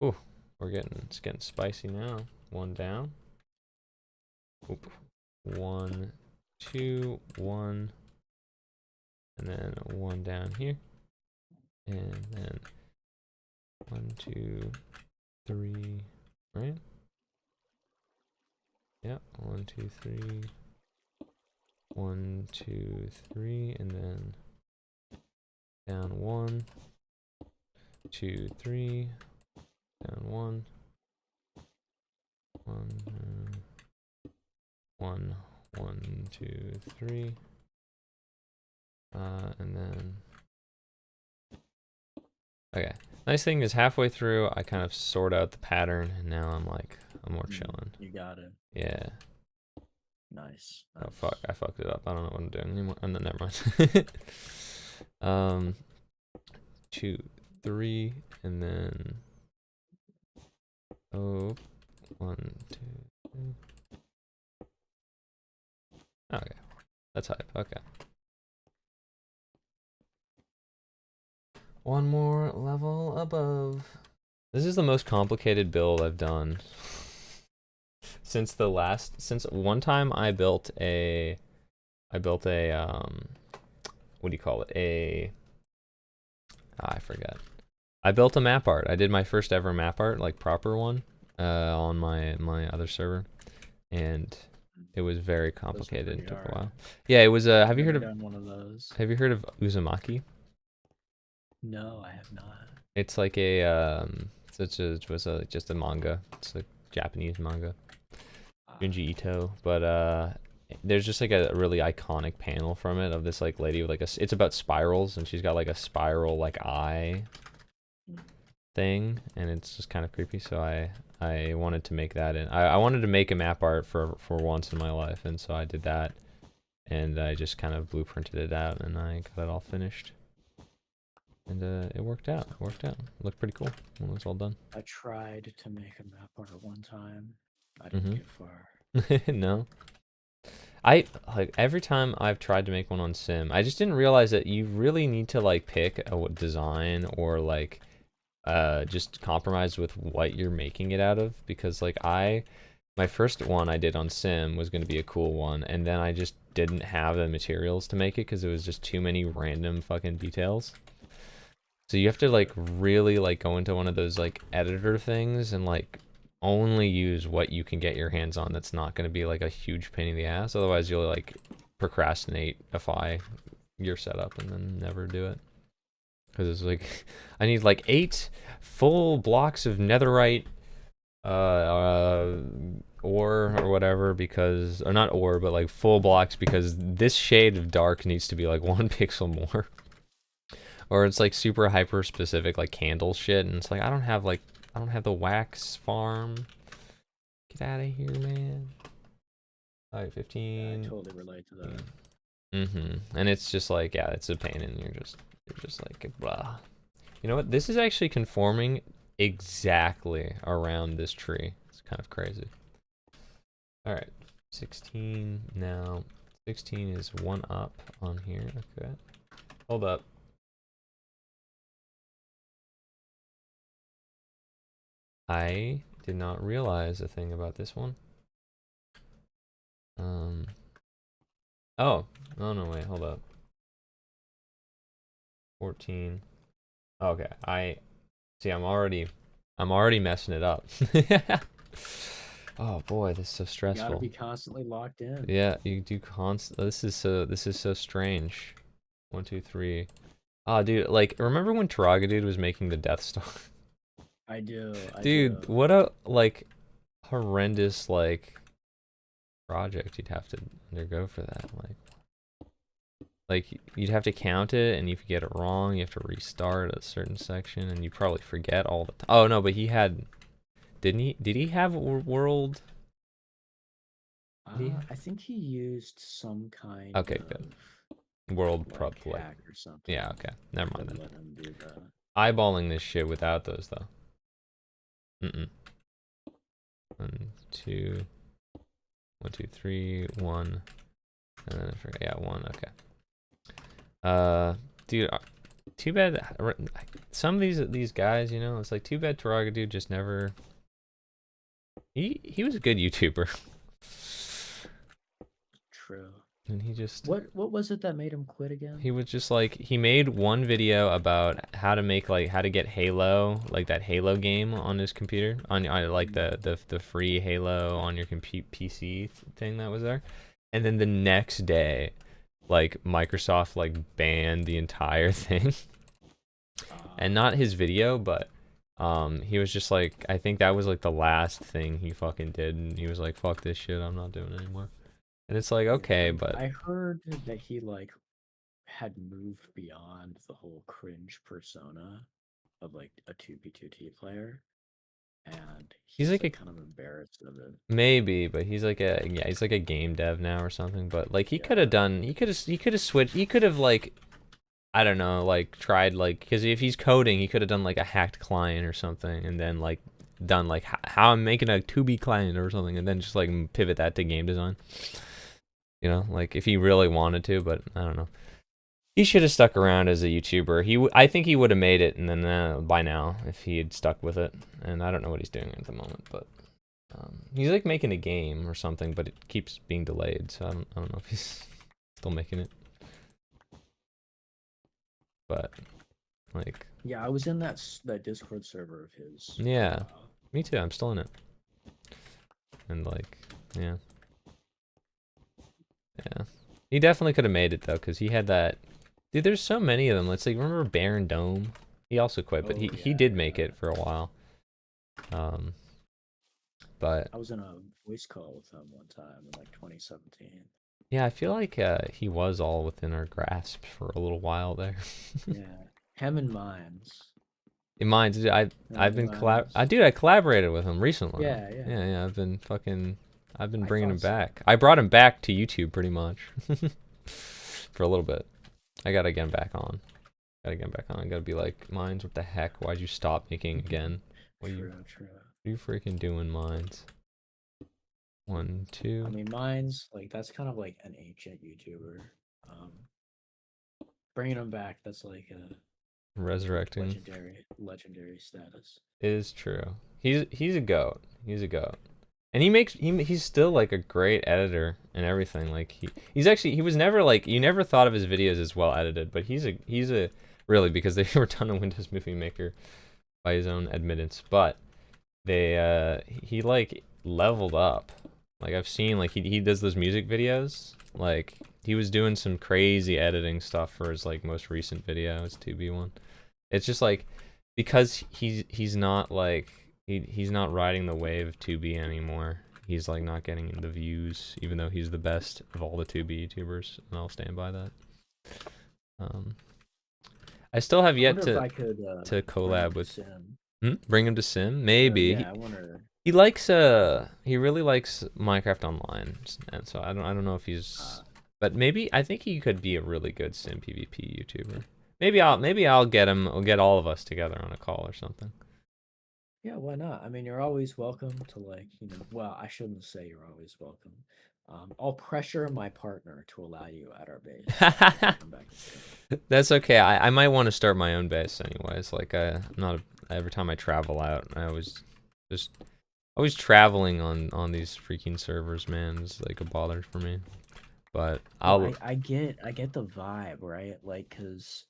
Ooh, it's getting spicy now. 1 down. Oop. 1, 2, 1, and then 1 down here, and then 1, 2, 3, right? Yep, 1, 2, 3, 1, 2, 3, and then down 1, 2, 3, down 1, 1, 1, 2, 3, and then. Okay. Nice thing is halfway through, I kind of sort out the pattern, and now I'm more chilling. You got it. Yeah. Nice. Oh fuck! I fucked it up. I don't know what I'm doing anymore. Oh, no, never mind. 2, 3, and then 1, 2, 3. Okay, that's hype. Okay. One more level above. This is the most complicated build I've done since one time I built a what do you call it? I forget. I built a map art. I did my first ever map art, like proper one, on my other server, and it was very complicated. It took a while. Yeah, it was. Have you heard of one of those? Have you heard of Uzumaki? No, I have not. It's like a just a manga. It's a Japanese manga. Junji Ito, but there's just like a really iconic panel from it of this like lady with like it's about spirals, and she's got like a spiral like eye thing, and it's just kind of creepy. So I wanted to make that, and I wanted to make a map art for once in my life, and so I did that, and I just kind of blueprinted it out, and I got it all finished. And it worked out. It looked pretty cool when it was all done. I tried to make a map art at one time. I didn't get far. No. Like every time I've tried to make one on Sim, I just didn't realize that you really need to like pick a design or like just compromise with what you're making it out of, because like my first one I did on Sim was going to be a cool one, and then I just didn't have the materials to make it because it was just too many random fucking details. So you have to like really like go into one of those like editor things and like only use what you can get your hands on. That's not going to be like a huge pain in the ass. Otherwise you'll like procrastinateify your setup and then never do it. Because it's like, I need like 8 full blocks of netherite ore or whatever, because, or not ore, but like full blocks, because this shade of dark needs to be like 1 pixel more. Or it's like super hyper specific like candle shit, and it's like I don't have the wax farm. Get out of here, man. Alright, 15. Yeah, I totally relate to that. And it's just like, yeah, it's a pain, and you're just like, blah. You know what? This is actually conforming exactly around this tree. It's kind of crazy. Alright, 16 now. 16 is 1 up on here. Okay. Hold up. I did not realize a thing about this one. Oh, no, wait, hold up. 14. Okay, I'm already messing it up. Oh boy, this is so stressful. You gotta be constantly locked in. Yeah, you do this is so strange. 1, 2, 3. Oh, dude, like, remember when Taragadude was making the Death Star? I do. Dude, what a like horrendous like project you'd have to undergo for that. Like you'd have to count it, and if you get it wrong, you have to restart a certain section, and you probably forget all the time. Oh no, but he had, didn't he? Did he have world? I think he used some kind of good. World like prop like hack or something. Yeah, okay. Never mind then. Let him do that. Eyeballing this shit without those though. 1, 2, 1, 2, 3, 1, and then I forgot. Yeah, 1. Okay. Dude, too bad. Some of these guys, you know, it's like too bad Taragadude just never. He was a good YouTuber. True. And he just. What was it that made him quit again? He was just like, he made one video about how to make like how to get Halo, like that Halo game on his computer, on like the free Halo on your PC thing that was there. And then the next day, like Microsoft like banned the entire thing. And not his video, but he was just like, I think that was like the last thing he fucking did, and he was like, fuck this shit, I'm not doing it anymore. And it's like, okay, but I heard that he like had moved beyond the whole cringe persona of like a 2v2t player, and he's like kind of embarrassed of it. Maybe, but he's like he's like a game dev now or something. But like he could have done, he could have switched, he could have like, I don't know, like tried like, because if he's coding, he could have done like a hacked client or something, and then like done like how I'm making a 2B client or something, and then just like pivot that to game design. You know, like if he really wanted to, but I don't know. He should have stuck around as a YouTuber. I think he would have made it, and then by now, if he had stuck with it. And I don't know what he's doing at the moment, but he's like making a game or something, but it keeps being delayed. So I don't know if he's still making it. But like, yeah, I was in that Discord server of his. Yeah, me too. I'm still in it. And like, yeah. He definitely could have made it though, because he had that. Dude, there's so many of them. Let's like, remember Baron Dome? He also quit, but he did make it for a while. But I was in a voice call with him one time in like 2017. Yeah, I feel like he was all within our grasp for a little while there. Yeah, him and Mines. In Mines, dude, I've been I collaborated with him recently. Yeah. I've been bringing him back. I brought him back to YouTube pretty much for a little bit. I gotta get him back on. I gotta be like, Mines, what the heck? Why'd you stop making again? What True. are you freaking doing, Mines? 1, 2. I mean, Mines, like that's kind of like an ancient YouTuber. Bringing him back, that's like a resurrecting legendary status. It is true. He's a goat. And he's still like a great editor and everything. Like he was never like, you never thought of his videos as well edited, but he's a really, because they were done in Windows Movie Maker by his own admittance. But they he like leveled up. Like I've seen like he does those music videos. Like he was doing some crazy editing stuff for his like most recent video, his 2B one. It's just like because he's not like he's not riding the wave of 2B anymore. He's like not getting the views, even though he's the best of all the 2B YouTubers, and I'll stand by that. I still have yet to collab with bring him to Sim. Maybe yeah, I wonder. he really likes Minecraft Online, and so I don't know if he's, but maybe I think he could be a really good Sim PvP YouTuber. Maybe I'll get him. I'll get all of us together on a call or something. Yeah, why not? I mean, you're always welcome to like, well, I shouldn't say you're always welcome. I'll pressure my partner to allow you at our base. That's okay. I might want to start my own base anyways. Like every time I travel out, I always traveling on these freaking servers, man. It's like a bother for me. But I get the vibe, right? Like, cause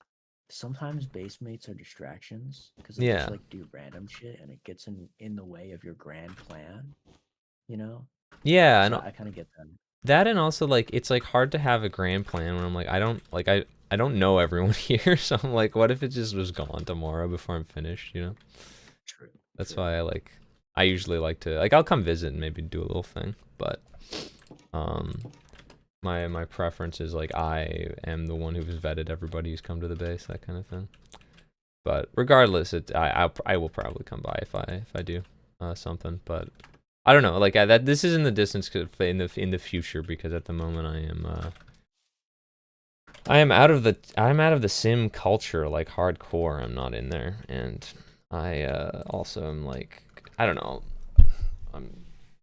sometimes base mates are distractions because they just like do random shit and it gets in the way of your grand plan, Yeah, so I kind of get that. That and also like it's like hard to have a grand plan when I'm like I don't know everyone here, so I'm like, what if it just was gone tomorrow before I'm finished, True. That's why I usually like to I'll come visit and maybe do a little thing, but my preference is like I am the one who's vetted everybody who's come to the base, that kind of thing. But regardless, I will probably come by if I do something, but I don't know, like this is in the distance in the future, because at the moment I am out of the sim culture, like hardcore. I'm not in there, and I also am like, I don't know,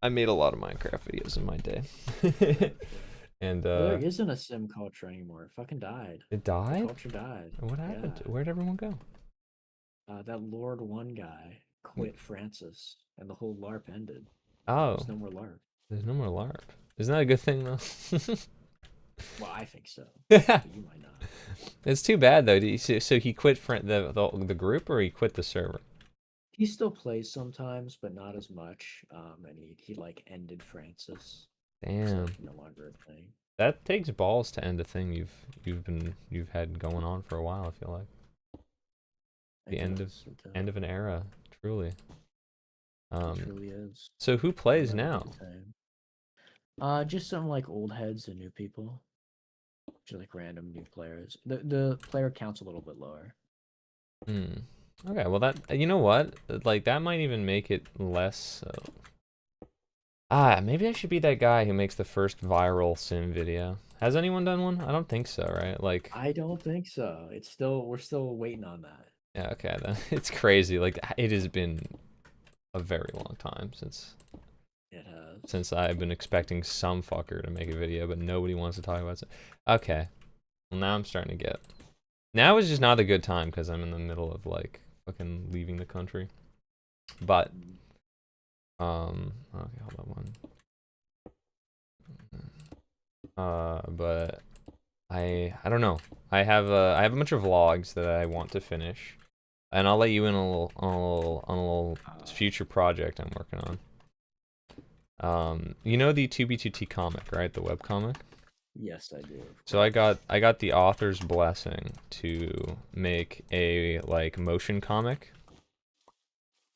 I made a lot of Minecraft videos in my day. And there isn't a sim culture anymore. It fucking died. It died? The culture died. What happened? Yeah. Where'd everyone go? That Lord 1 guy quit Francis, and the whole LARP ended. Oh. There's no more LARP. There's no more LARP. Isn't that a good thing, though? Well, I think so. But you might not. It's too bad, though. So he quit the group, or he quit the server? He still plays sometimes, but not as much. And he like ended Francis. Damn. So no longer a thing. That takes balls to end a thing you've had going on for a while, I feel like. The end of an era, truly. It truly is. So who plays now? Just some like old heads and new people. Just like random new players. The player count's a little bit lower. Okay, well you know what? Like that might even make it less maybe I should be that guy who makes the first viral sim video. Has anyone done one? I don't think so, right? Like I don't think so. We're still waiting on that. Yeah, okay, then. It's crazy. Like it has been a very long time since I've been expecting some fucker to make a video, but nobody wants to talk about it. Okay. Well, now I'm starting to get. Now is just not a good time because I'm in the middle of like fucking leaving the country. But okay, hold on one. But I don't know. I have a bunch of vlogs that I want to finish, and I'll let you in on a little future project I'm working on. You know the 2B2T comic, right? The web comic. Yes, I do. So I got the author's blessing to make a like motion comic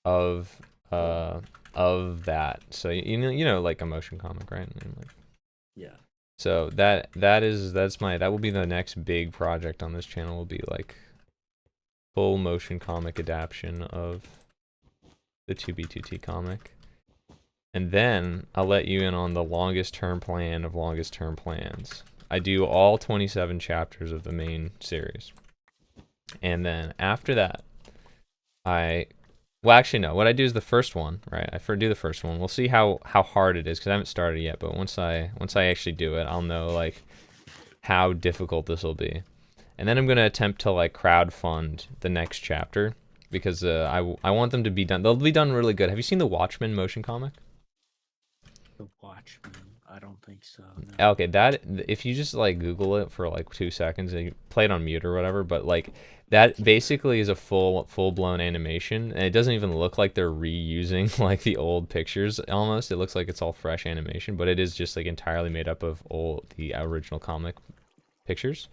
of that. So you know like a motion comic, right? And like, yeah. So that will be the next big project on this channel, will be like full motion comic adaptation of the 2B2T comic. And then I'll let you in on the longest term plan of longest term plans. I do all 27 chapters of the main series. And then after that, well, actually, no. What I do is the first one, right? I do the first one. We'll see how hard it is, because I haven't started yet. But once I actually do it, I'll know like how difficult this will be. And then I'm gonna attempt to like crowdfund the next chapter, because I want them to be done. They'll be done really good. Have you seen the Watchmen motion comic? The Watchmen. I don't think so. No. Okay, that if you just like Google it for like 2 seconds and you play it on mute or whatever, but like that basically is a full-blown animation, and it doesn't even look like they're reusing like the old pictures almost. It looks like it's all fresh animation, but it is just like entirely made up of the original comic pictures.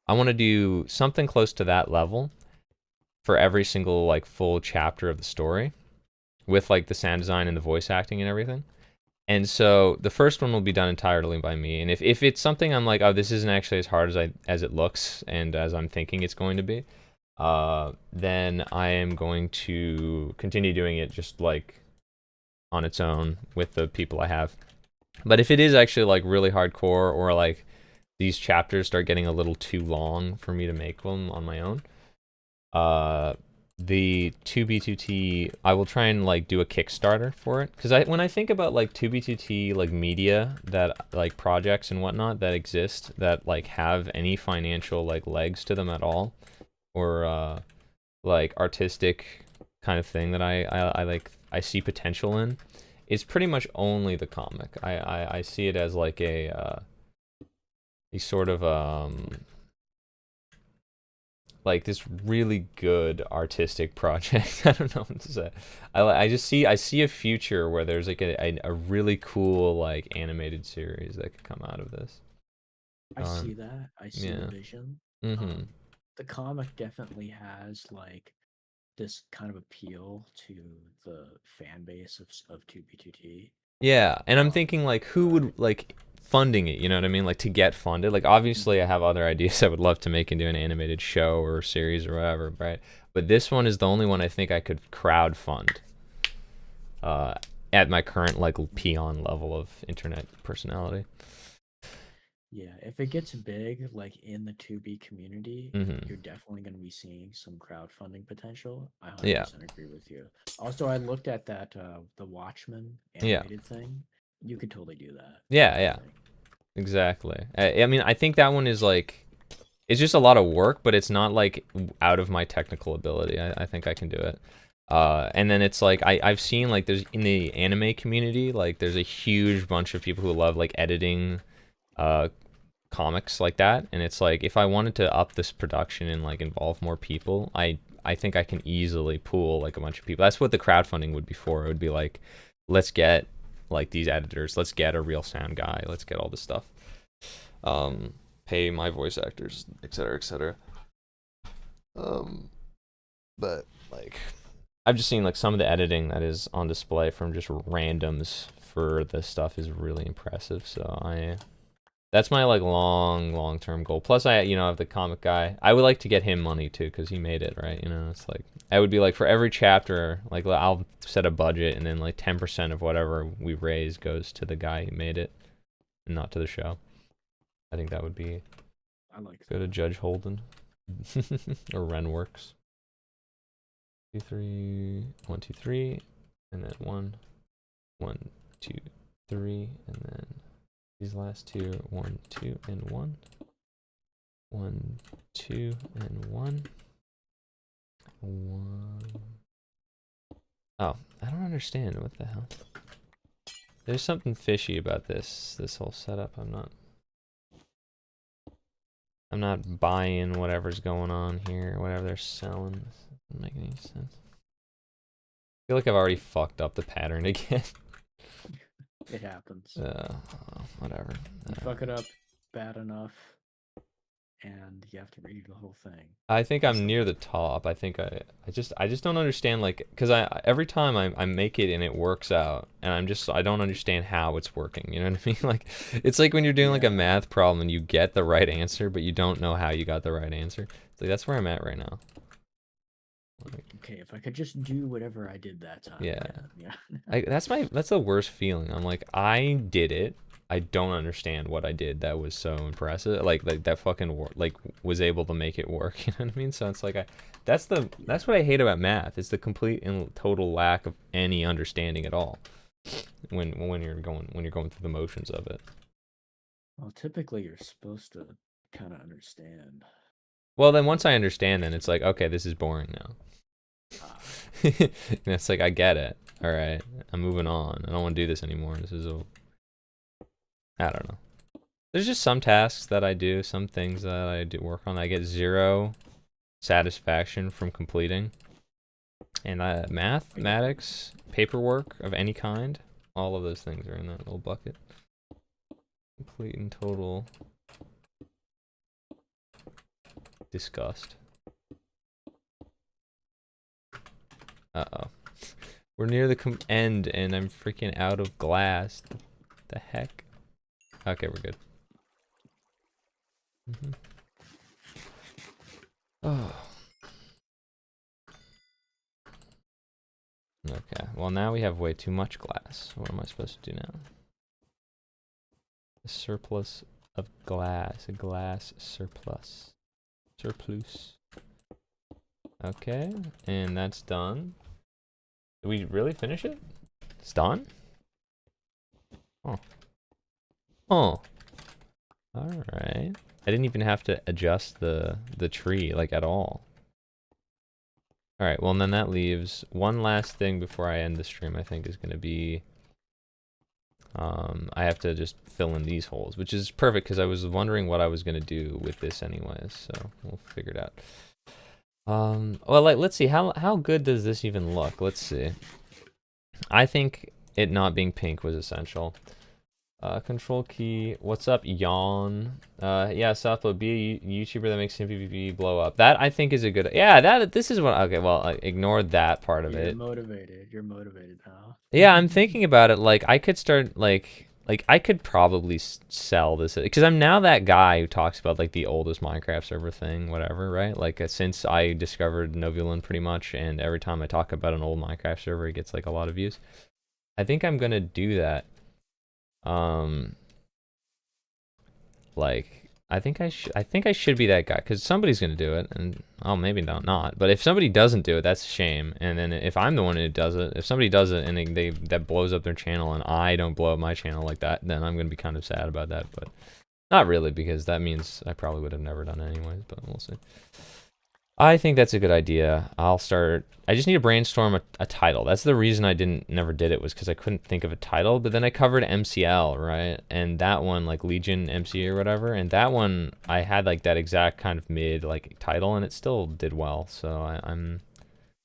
I want to do something close to that level for every single like full chapter of the story with like the sound design and the voice acting and everything. And so the first one will be done entirely by me. And if it's something I'm like, oh, this isn't actually as hard as it looks and as I'm thinking it's going to be, then I am going to continue doing it just like on its own with the people I have. But if it is actually like really hardcore, or like these chapters start getting a little too long for me to make them on my own, the 2B2T, I will try and like do a Kickstarter for it, because when I think about like 2B2T like media that like projects and whatnot that exist that like have any financial like legs to them at all, or like artistic kind of thing that I see potential in, it's pretty much only the comic. I see it as like a sort of like this really good artistic project. I don't know what to say. I see a future where there's like a really cool like animated series that could come out of this. I see that. I see the vision. The comic definitely has like this kind of appeal to the fan base of 2B2T. Yeah, and I'm thinking like who would like funding it, you know what I mean? Like to get funded. Like obviously I have other ideas I would love to make into an animated show or series or whatever, right? But this one is the only one I think I could crowd fund at my current like peon level of internet personality. Yeah, if it gets big, like in the 2B community, you're definitely going to be seeing some crowdfunding potential. I 100% agree with you. Also, I looked at that the Watchmen animated thing. You could totally do that. Yeah, exactly. I mean, I think that one is like, it's just a lot of work, but it's not like out of my technical ability. I think I can do it. And then it's like I've seen like there's in the anime community, like there's a huge bunch of people who love like editing comics like that, and it's like if I wanted to up this production and like involve more people, I think I can easily pool like a bunch of people. That's what the crowdfunding would be for. It would be like, let's get like these editors, let's get a real sound guy, let's get all this stuff, pay my voice actors, etc., etc. But like I've just seen like some of the editing that is on display from just randoms for this stuff is really impressive. So that's my like long-term goal. Plus I have the comic guy. I would like to get him money too, because he made it, right? It's like I would be like, for every chapter, like I'll set a budget, and then like 10% of whatever we raise goes to the guy who made it and not to the show. I think that would be, I like go to Judge Holden or Renworks. 2 3 1 2 3, and then 1 1 2 3, and then these last two are 1 2 and 1 1 2 and 1 1. Oh, I don't understand what the hell. There's something fishy about this whole setup. I'm not buying whatever's going on here, whatever they're selling. Doesn't make any sense. I feel like I've already fucked up the pattern again. It happens. Whatever. You fuck it up bad enough, and you have to read the whole thing. I think I'm near the top. I think I just don't understand, like, because every time I make it and it works out, and I don't understand how it's working. You know what I mean? Like, it's like when you're doing like a math problem and you get the right answer, but you don't know how you got the right answer. It's like that's where I'm at right now. Like, okay, if I could just do whatever I did that time. Yeah. Yeah. That's the worst feeling. I'm like, I did it. I don't understand what I did that was so impressive. Like that fucking like was able to make it work. You know what I mean? So it's like that's what I hate about math. It's the complete and total lack of any understanding at all. When you're going through the motions of it. Well, typically you're supposed to kind of understand. Well, then once I understand, then it's like, okay, this is boring now. And it's like, I get it. All right, I'm moving on. I don't want to do this anymore. This is I don't know. There's just some tasks that I do, some things that I do work on that I get 0 satisfaction from completing. And mathematics, paperwork of any kind, all of those things are in that little bucket. Complete and total disgust. Uh-oh. We're near the end and I'm freaking out of glass. The heck? Okay, we're good. Oh. Okay, well now we have way too much glass. What am I supposed to do now? A surplus of glass. A glass surplus. Surplus. Okay, and that's done. Did we really finish it? It's done? Oh. Oh. Alright. I didn't even have to adjust the tree, like, at all. Alright, well, and then that leaves one last thing before I end the stream, I think, is going to be... I have to just fill in these holes, which is perfect, because I was wondering what I was going to do with this anyways, so we'll figure it out. Well, like, let's see, how good does this even look? Let's see. I think it not being pink was essential. Control key. What's up, Yawn? Yeah, Southwood, be a YouTuber that makes PvP blow up. That I think is a good. Yeah, this is what. Okay, well, ignore that part of it. You're motivated now. Yeah, I'm thinking about it. Like, I could start like I could probably sell this because I'm now that guy who talks about like the oldest Minecraft server thing, whatever, right? Like since I discovered Novuland pretty much, and every time I talk about an old Minecraft server, it gets like a lot of views. I think I'm gonna do that. Like I think I should be that guy because somebody's gonna do it, and maybe not. But if somebody doesn't do it, that's a shame. And then if I'm the one who does it, if somebody does it and that blows up their channel, and I don't blow up my channel like that, then I'm gonna be kind of sad about that. But not really, because that means I probably would have never done it anyways. But we'll see. I think that's a good idea. I just need to brainstorm a title. That's the reason I never did it, was because I couldn't think of a title. But then I covered MCL, right? And that one, like Legion MC or whatever, and that one I had like that exact kind of mid like title, and it still did well. So I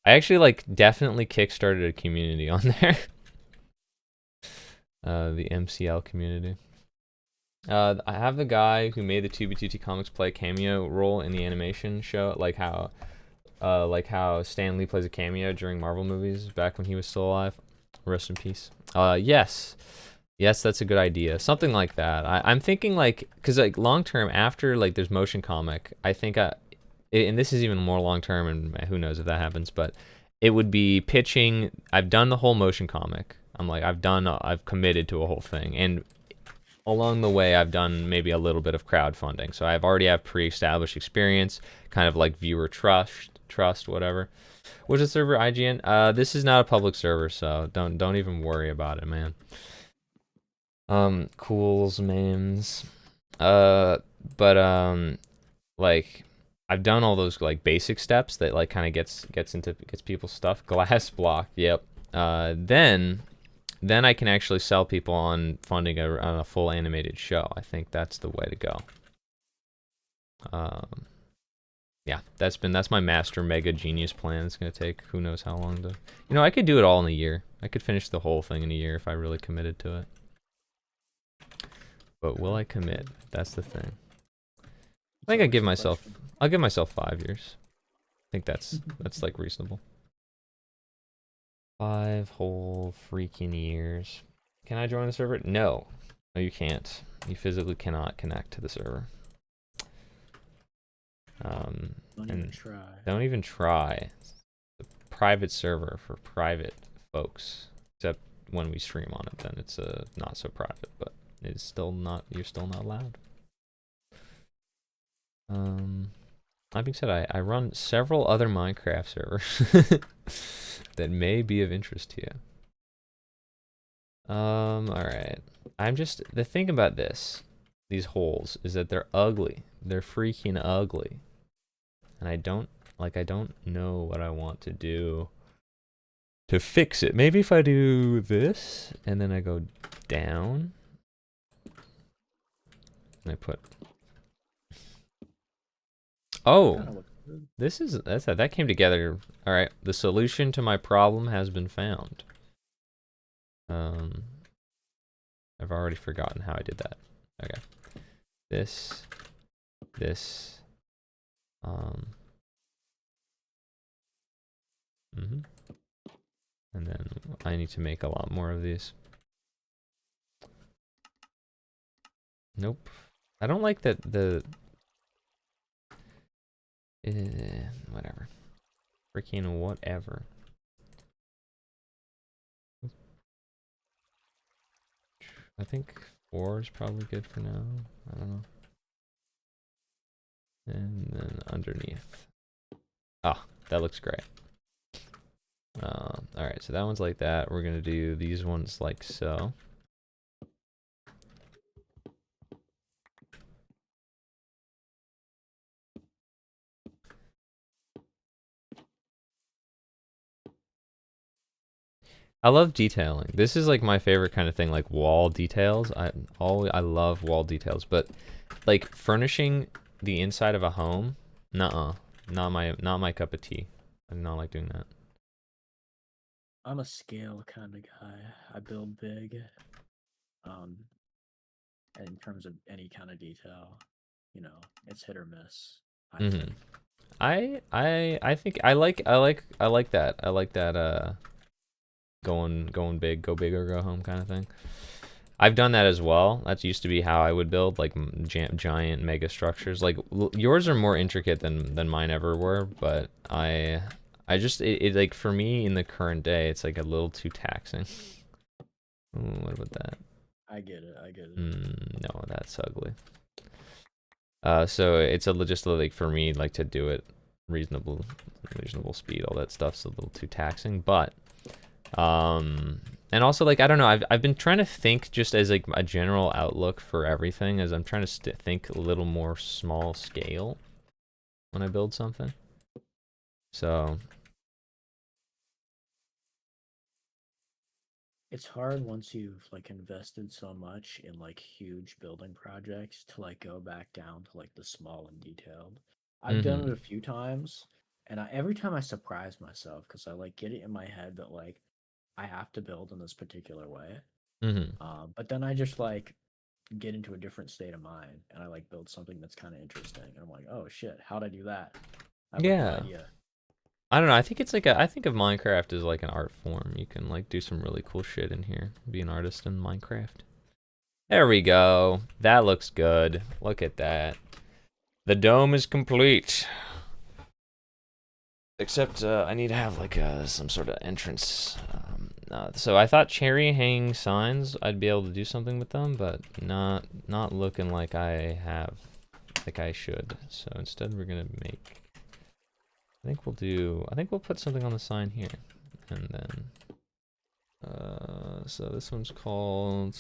actually like definitely kickstarted a community on there. The MCL community. I have the guy who made the 2B2T Comics play a cameo role in the animation show, like how Stan Lee plays a cameo during Marvel movies back when he was still alive. Rest in peace. Yes, that's a good idea. Something like that. I'm thinking like, cause like long term after like there's motion comic, I think and this is even more long term, and who knows if that happens, but it would be pitching. I've done the whole motion comic. I've committed to a whole thing, and along the way, I've done maybe a little bit of crowdfunding. So I've already have pre-established experience, kind of like viewer trust, whatever. What's the server, IGN? This is not a public server, so don't even worry about it, man. Cools, memes. Like I've done all those like basic steps that like kind of gets people's stuff. Glass block, yep. Then I can actually sell people on funding on a full animated show. I think that's the way to go. Yeah, that's my master mega genius plan. It's gonna take who knows how long to. I could do it all in a year. I could finish the whole thing in a year if I really committed to it. But will I commit? That's the thing. I think I'll give myself 5 years. I think that's like reasonable. 5 whole freaking years. Can I join the server? No, you can't. You physically cannot connect to the server. Don't even try. It's a private server for private folks. Except when we stream on it, then it's not so private, but it's still not. You're still not allowed. That being said, I run several other Minecraft servers that may be of interest to you. Alright. The thing about these holes, is that they're ugly. They're freaking ugly. And I don't know what I want to do to fix it. Maybe if I do this, and then I go down. And I put. Oh, Kinda looks good. that came together. All right, the solution to my problem has been found. I've already forgotten how I did that. Okay, this, and then I need to make a lot more of these. Nope, I don't like that whatever. Freaking whatever. I think 4 is probably good for now. I don't know. And then underneath. Ah, that looks great. Alright, so that one's like that. We're gonna do these ones like so. I love detailing. This is like my favorite kind of thing, like wall details. I love wall details, but like furnishing the inside of a home, nuh-uh. Not my cup of tea. I do not like doing that. I'm a scale kind of guy. I build big. In terms of any kind of detail, you know, it's hit or miss. I think. I think I like that. I like that going big, go big or go home kind of thing. I've done that as well. That used to be how I would build like giant mega structures. Like yours are more intricate than mine ever were, but I just it like for me in the current day, it's like a little too taxing. Ooh, what about that? I get it. No, that's ugly. So it's just like for me, like to do it reasonable speed, all that stuff's a little too taxing. But and also like I don't know, I've been trying to think just as like a general outlook for everything, as I'm trying to think a little more small scale when I build something. So it's hard once you've like invested so much in like huge building projects to like go back down to like the small and detailed. I've done it a few times, and every time I surprise myself because I like get it in my head that like I have to build in this particular way. But then I just like get into a different state of mind and I like build something that's kind of interesting. And I'm like, oh shit, how'd I do that? I have no idea. I don't know. I think it's like I think of Minecraft as like an art form. You can like do some really cool shit in here. Be an artist in Minecraft. There we go. That looks good. Look at that. The dome is complete. Except I need to have like some sort of entrance. So I thought cherry hanging signs, I'd be able to do something with them, but not looking like I should. So instead we're gonna make. I think we'll put something on the sign here, and then. So this one's called.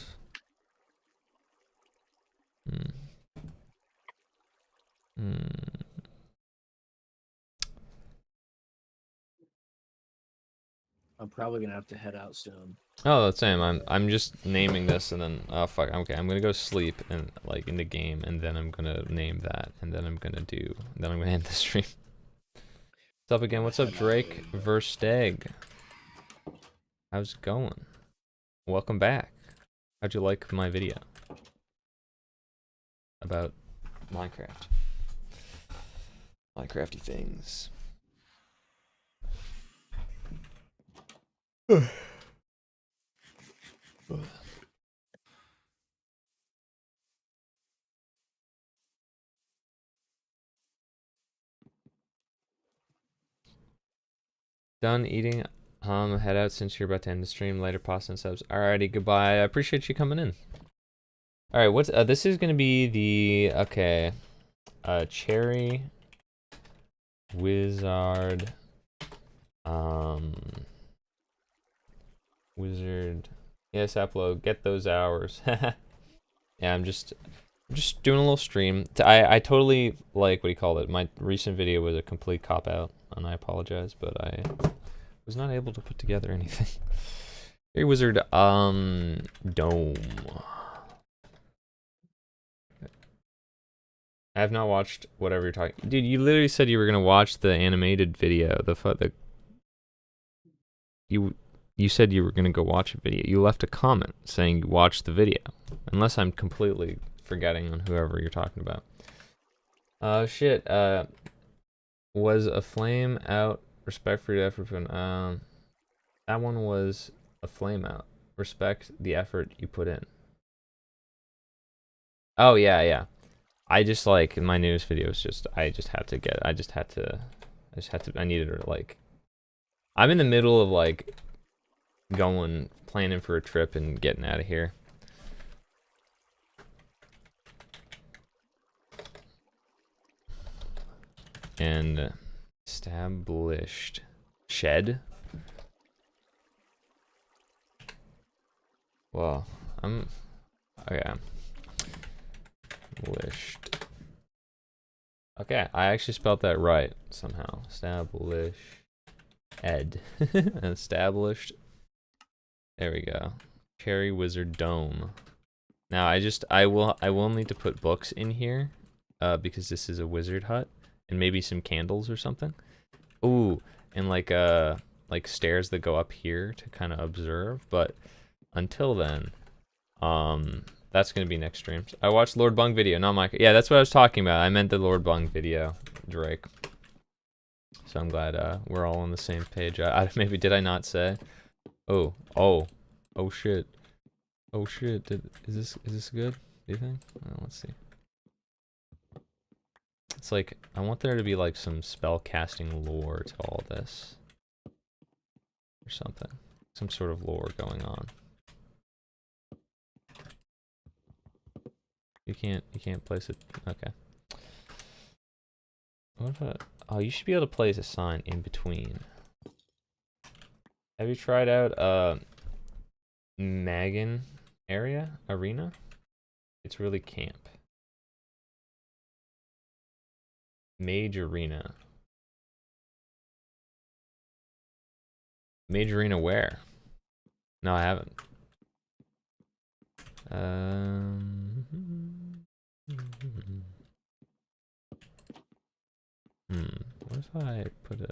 I'm probably gonna have to head out soon. Oh, the same. I'm just naming this, and then oh fuck. Okay, I'm gonna go sleep and like in the game, and then I'm gonna name that, and then I'm gonna end the stream. What's up again? What's up, Drake Versteg? How's it going? Welcome back. How'd you like my video about Minecraft? Minecrafty things. Done eating. Head out since you're about to end the stream. Later, pasta and subs. Alrighty, goodbye. I appreciate you coming in. Alright, what's this is gonna be the cherry wizard wizard. Yes, upload. Get those hours. Yeah, I'm just doing a little stream. I totally like what he called it. My recent video was a complete cop out, and I apologize, but I was not able to put together anything. Cherry wizard dome. I have not watched whatever you're talking. Dude, you literally said you were gonna watch the animated video. You said you were gonna go watch a video. You left a comment saying you watched the video. Unless I'm completely forgetting on whoever you're talking about. Shit. Was a flame out? Respect for your effort. That one was a flame out. Respect the effort you put in. Oh yeah. I just like my newest video was just I needed to like I'm in the middle of like planning for a trip and getting out of here. And established shed. Well, I'm okay. Established. Okay, I actually spelled that right somehow. Establish ed. Established. There we go. Cherry Wizard Dome. Now I will need to put books in here, because this is a wizard hut, and maybe some candles or something. Ooh, and like stairs that go up here to kind of observe. But until then, that's gonna be next streams. I watched Lord Bung video, not Mike. Yeah, that's what I was talking about. I meant the Lord Bung video, Drake. So I'm glad we're all on the same page. Maybe did I not say? Oh shit. Oh shit. Is this good? Do you think? Well, let's see. It's like I want there to be like some spell casting lore to all this, or something. Some sort of lore going on. You can't place it. Okay. What about? Oh, you should be able to place a sign in between. Have you tried out Magan arena? It's really camp. Mage Arena. Mage Arena where? No, I haven't. What if I put a...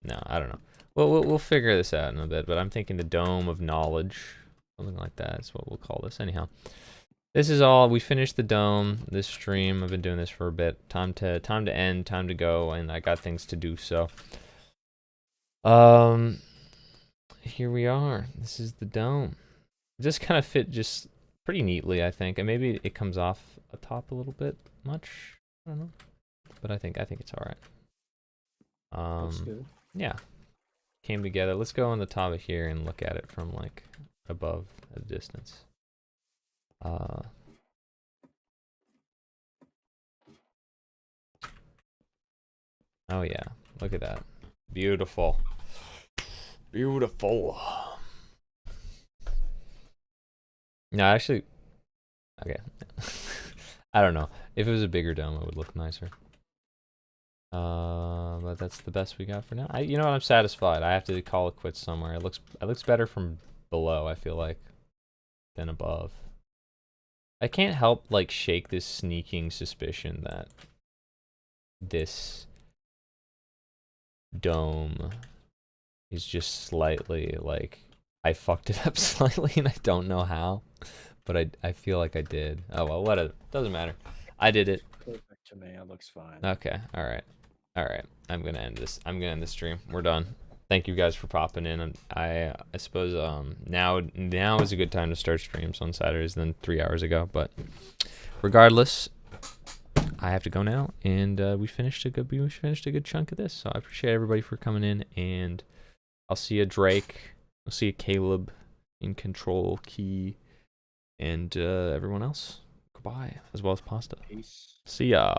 No, I don't know. Well, we'll figure this out in a bit, but I'm thinking the Dome of Knowledge. Something like that is what we'll call this. Anyhow, this is all. We finished the dome, this stream. I've been doing this for a bit. Time to end, time to go, and I got things to do, so... Here we are. This is the dome. It just kind of fit just pretty neatly, I think. And maybe it comes off a top a little bit much. I don't know. But I think it's alright. That's good. Yeah. Came together. Let's go on the top of here and look at it from like above at a distance. Oh yeah. Look at that. Beautiful. Beautiful. No, actually, okay. I don't know. If it was a bigger dome, it would look nicer. But that's the best we got for now. You know what? I'm satisfied. I have to call it quits somewhere. It looks better from below, I feel like, than above. I can't help like shake this sneaking suspicion that this dome is just slightly like I fucked it up slightly and I don't know how, but I feel like I did. Oh well, whatever. Doesn't matter. I did it. Perfect to me. It looks fine. Okay. All right. I'm gonna end this. I'm gonna end the stream. We're done. Thank you guys for popping in. And I suppose now is a good time to start streams on Saturdays than 3 hours ago. But regardless, I have to go now, and we finished a good chunk of this. So I appreciate everybody for coming in, and I'll see you, Drake. I'll see you, Caleb, in Control Key, and everyone else. Goodbye, as well as Pasta. Peace. See ya.